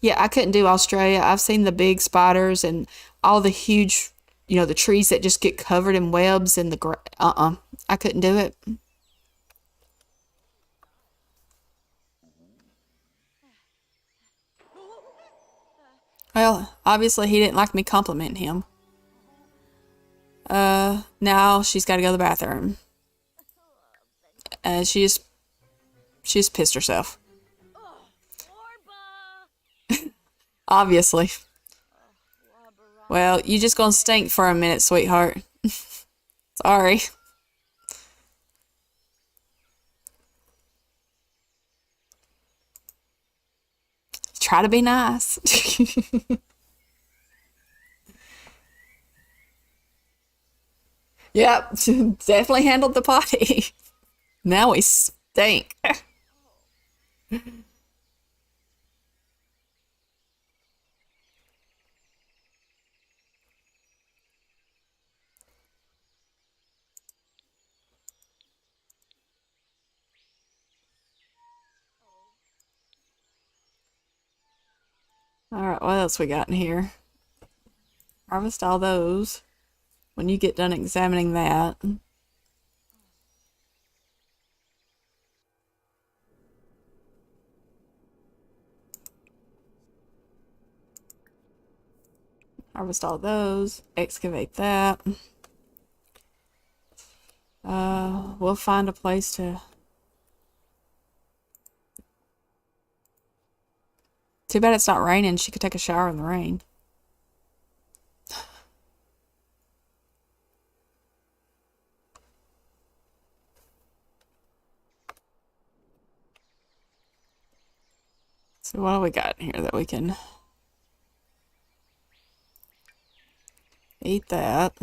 Yeah, I couldn't do Australia. I've seen the big spiders and all the huge, the trees that just get covered in webs and I couldn't do it. Well, obviously he didn't like me complimenting him. Now she's got to go to the bathroom. She's pissed herself. Obviously. Well, you just gonna stink for a minute, sweetheart. Sorry. Try to be nice. Yep, definitely handled the potty. Now we stink. Alright, what else we got in here? Harvest all those when you get done examining that. Harvest all those. Excavate that. We'll find a place to... Too bad it's not raining. She could take a shower in the rain. So what do we got in here that we can eat that?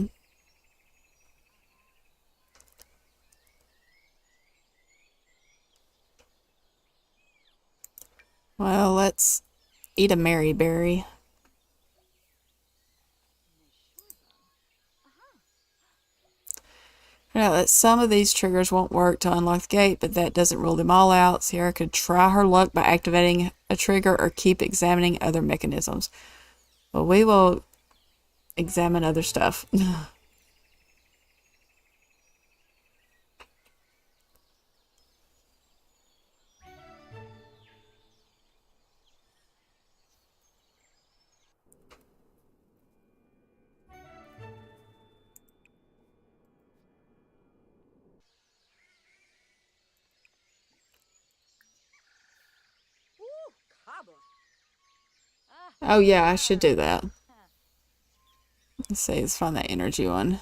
Well, let's eat a Mary berry. Now that some of these triggers won't work to unlock the gate, but that doesn't rule them all out. Sierra could try her luck by activating a trigger or keep examining other mechanisms. Well, we will examine other stuff. Oh yeah, I should do that. Let's see, let's find that energy one.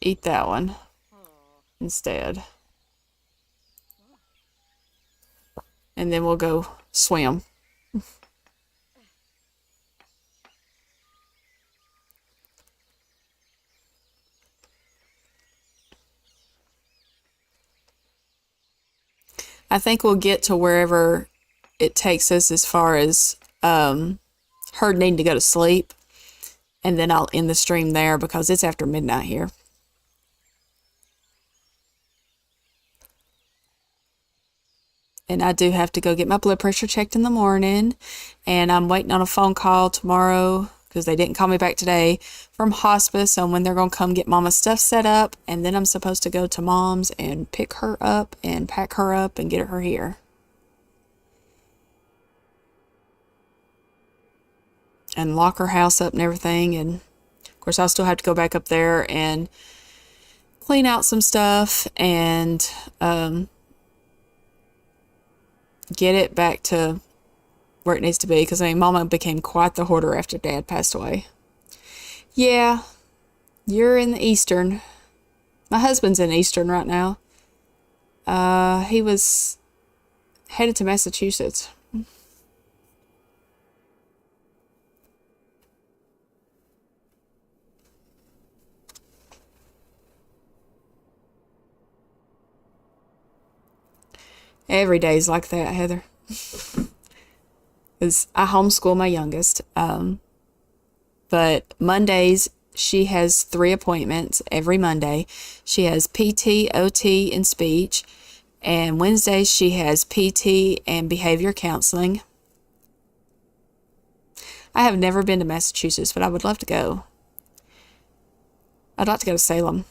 Eat that one instead. And then we'll go swim. I think we'll get to wherever it takes us as far as her needing to go to sleep. And then I'll end the stream there because it's after midnight here. And I do have to go get my blood pressure checked in the morning. And I'm waiting on a phone call tomorrow because they didn't call me back today from hospice on when they're going to come get mama's stuff set up. And then I'm supposed to go to mom's and pick her up and pack her up and get her here. And lock her house up and everything. And of course, I'll still have to go back up there and clean out some stuff and get it back to where it needs to be. Because I mean, Mama became quite the hoarder after Dad passed away. Yeah, you're in the Eastern. My husband's in Eastern right now. He was headed to Massachusetts. Every day's like that, Heather. Because I homeschool my youngest. But Mondays, she has 3 appointments every Monday. She has PT, OT, and speech. And Wednesdays, she has PT and behavior counseling. I have never been to Massachusetts, but I would love to go. I'd like to go to Salem,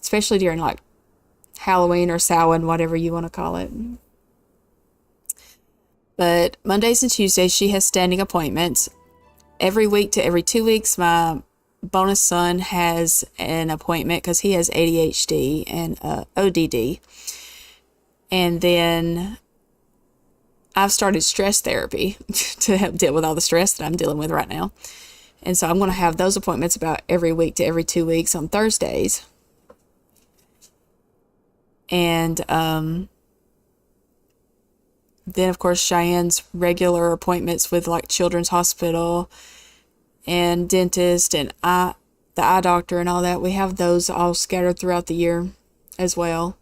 especially during like Halloween or Samhain, whatever you want to call it. But Mondays and Tuesdays, she has standing appointments. Every week to every 2 weeks, my bonus son has an appointment because he has ADHD and ODD. And then I've started stress therapy to help deal with all the stress that I'm dealing with right now. And so I'm going to have those appointments about every week to every 2 weeks on Thursdays. And then, of course, Cheyenne's regular appointments with like Children's Hospital and dentist and the eye doctor and all that. We have those all scattered throughout the year as well.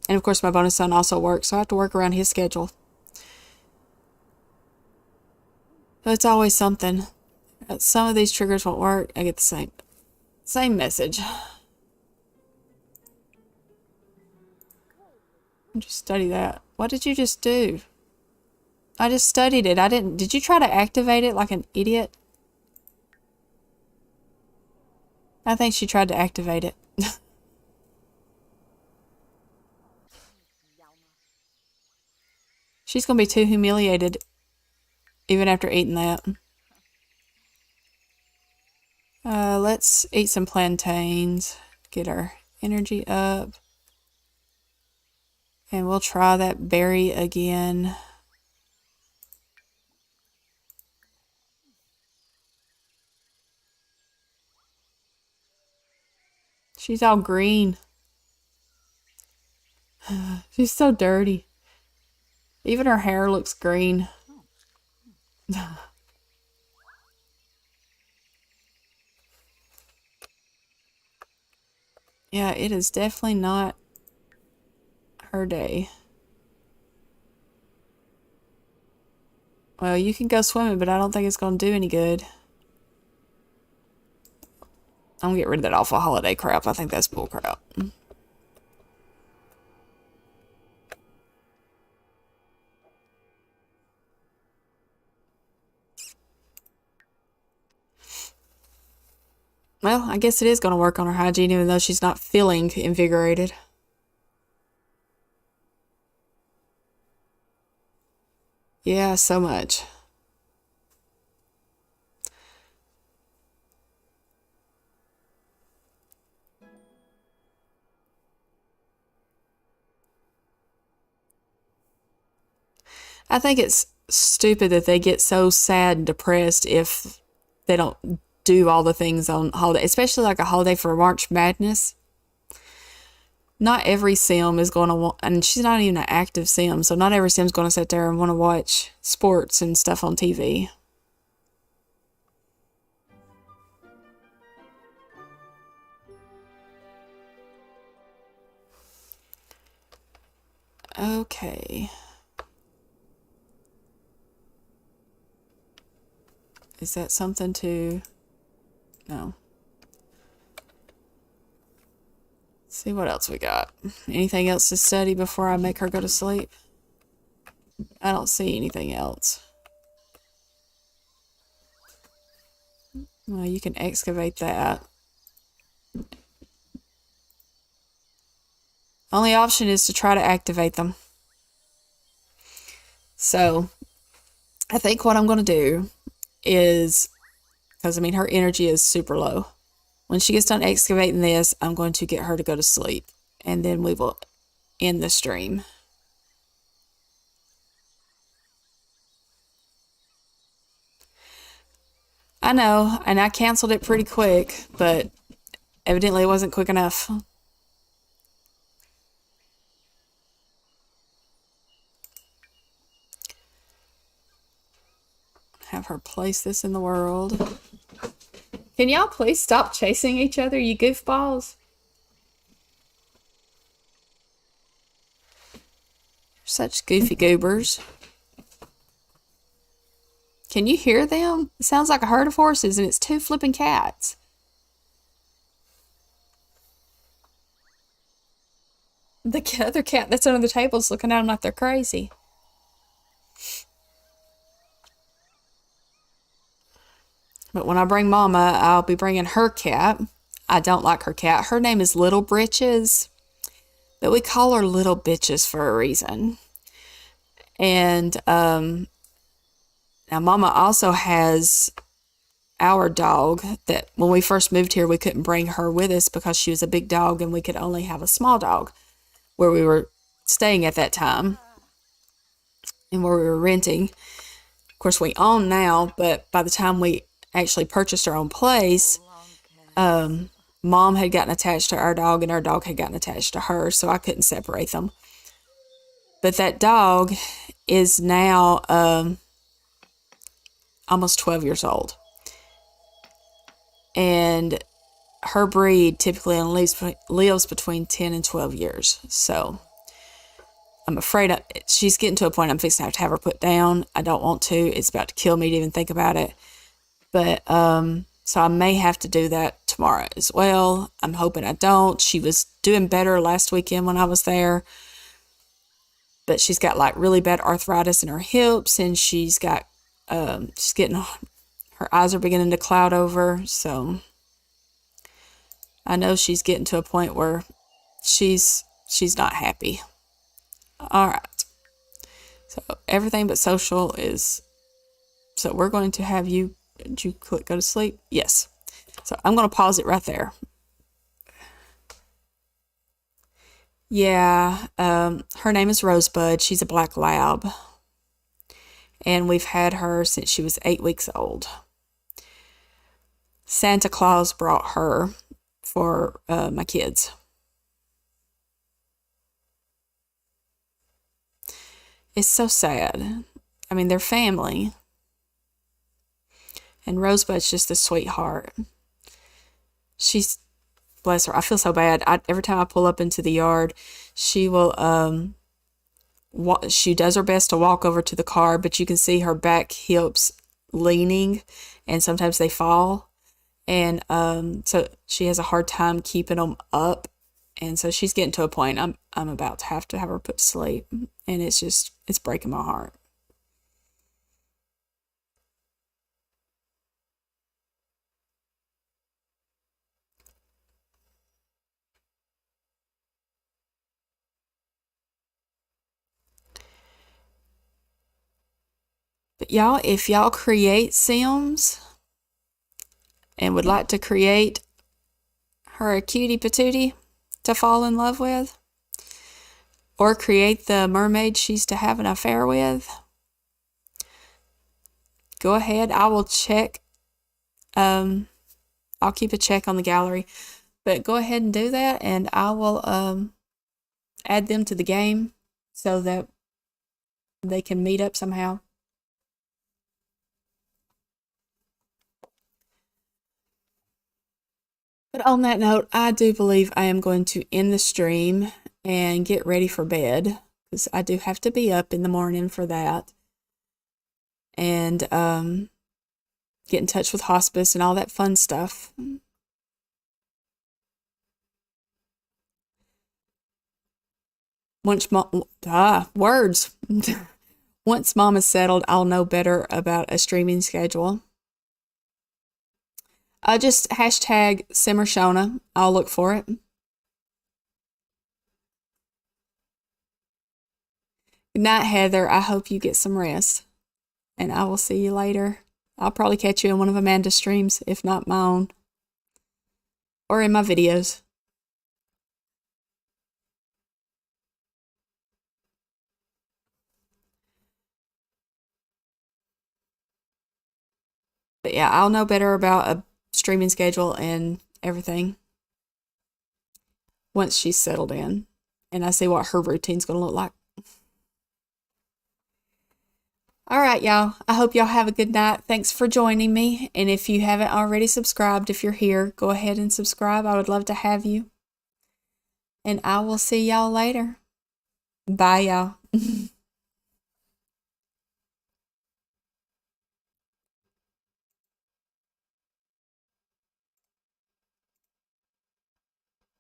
And of course, my bonus son also works, so I have to work around his schedule. So it's always something. Some of these triggers won't work. I get the same message. Just study that. What did you just do? I just studied it. I didn't. Did you try to activate it like an idiot? I think she tried to activate it. She's going to be too humiliated even after eating that. Let's eat some plantains. Get our energy up. And we'll try that berry again. She's all green. She's so dirty. Even her hair looks green. Yeah, it is definitely not her day. Well, you can go swimming, but I don't think it's going to do any good. I'm gonna get rid of that awful holiday crap. I think that's bull crap. Well, I guess it is going to work on her hygiene, even though she's not feeling invigorated. Yeah, so much. I think it's stupid that they get so sad and depressed if they don't do all the things on holiday, especially like a holiday for March Madness. Not every sim is going to want, and she's not even an active sim, so not every sim's going to sit there and want to watch sports and stuff on TV. Okay. Is that something to... No. Let's see what else we got. Anything else to study before I make her go to sleep? I don't see anything else. Well, you can excavate that. Only option is to try to activate them. So, I think what I'm going to do is, because I mean, her energy is super low. When she gets done excavating this, I'm going to get her to go to sleep. And then we will end the stream. I know, and I canceled it pretty quick, but evidently it wasn't quick enough. Have her place this in the world. Can y'all please stop chasing each other, you goofballs? Such goofy goobers. Can you hear them? It sounds like a herd of horses, and it's two flipping cats. The other cat that's under the table is looking at them like they're crazy. But when I bring Mama, I'll be bringing her cat. I don't like her cat. Her name is Little Britches, but we call her Little Bitches for a reason. And now Mama also has our dog that when we first moved here, we couldn't bring her with us because she was a big dog and we could only have a small dog where we were staying at that time and where we were renting. Of course, we own now, but by the time we actually purchased our own place, Mom had gotten attached to our dog and our dog had gotten attached to her, so I couldn't separate them. But that dog is now almost 12 years old. And her breed typically only lives between 10 and 12 years. So I'm afraid she's getting to a point I'm fixing to have her put down. I don't want to. It's about to kill me to even think about it. But so I may have to do that tomorrow as well. I'm hoping I don't. She was doing better last weekend when I was there. But she's got like really bad arthritis in her hips, and she's getting, her eyes are beginning to cloud over. So I know she's getting to a point where she's not happy. All right. So everything but social is, so we're going to have you, did you click go to sleep? Yes. So I'm going to pause it right there. Yeah, her name is Rosebud. She's a black lab. And we've had her since she was 8 weeks old. Santa Claus brought her for my kids. It's so sad. I mean, they're family. And Rosebud's just a sweetheart. She's, bless her, I feel so bad. Every time I pull up into the yard, she will, she does her best to walk over to the car, but you can see her back hips leaning, and sometimes they fall. And so she has a hard time keeping them up. And so she's getting to a point I'm about to have her put to sleep. And it's breaking my heart. But y'all, if y'all create Sims and would like to create her a cutie patootie to fall in love with, or create the mermaid she's to have an affair with, go ahead. I will check. I'll keep a check on the gallery, but go ahead and do that, and I will add them to the game so that they can meet up somehow. But on that note, I do believe I am going to end the stream and get ready for bed because I do have to be up in the morning for that. And get in touch with hospice and all that fun stuff. Once words. Once mom is settled, I'll know better about a streaming schedule. Just hashtag simmershonnayt. I'll look for it. Good night, Heather. I hope you get some rest. And I will see you later. I'll probably catch you in one of Amanda's streams, if not my own. Or in my videos. But yeah, I'll know better about a streaming schedule and everything once she's settled in and I see what her routine's going to look like. All right, y'all. I hope y'all have a good night. Thanks for joining me. And if you haven't already subscribed, if you're here, go ahead and subscribe. I would love to have you. And I will see y'all later. Bye, y'all.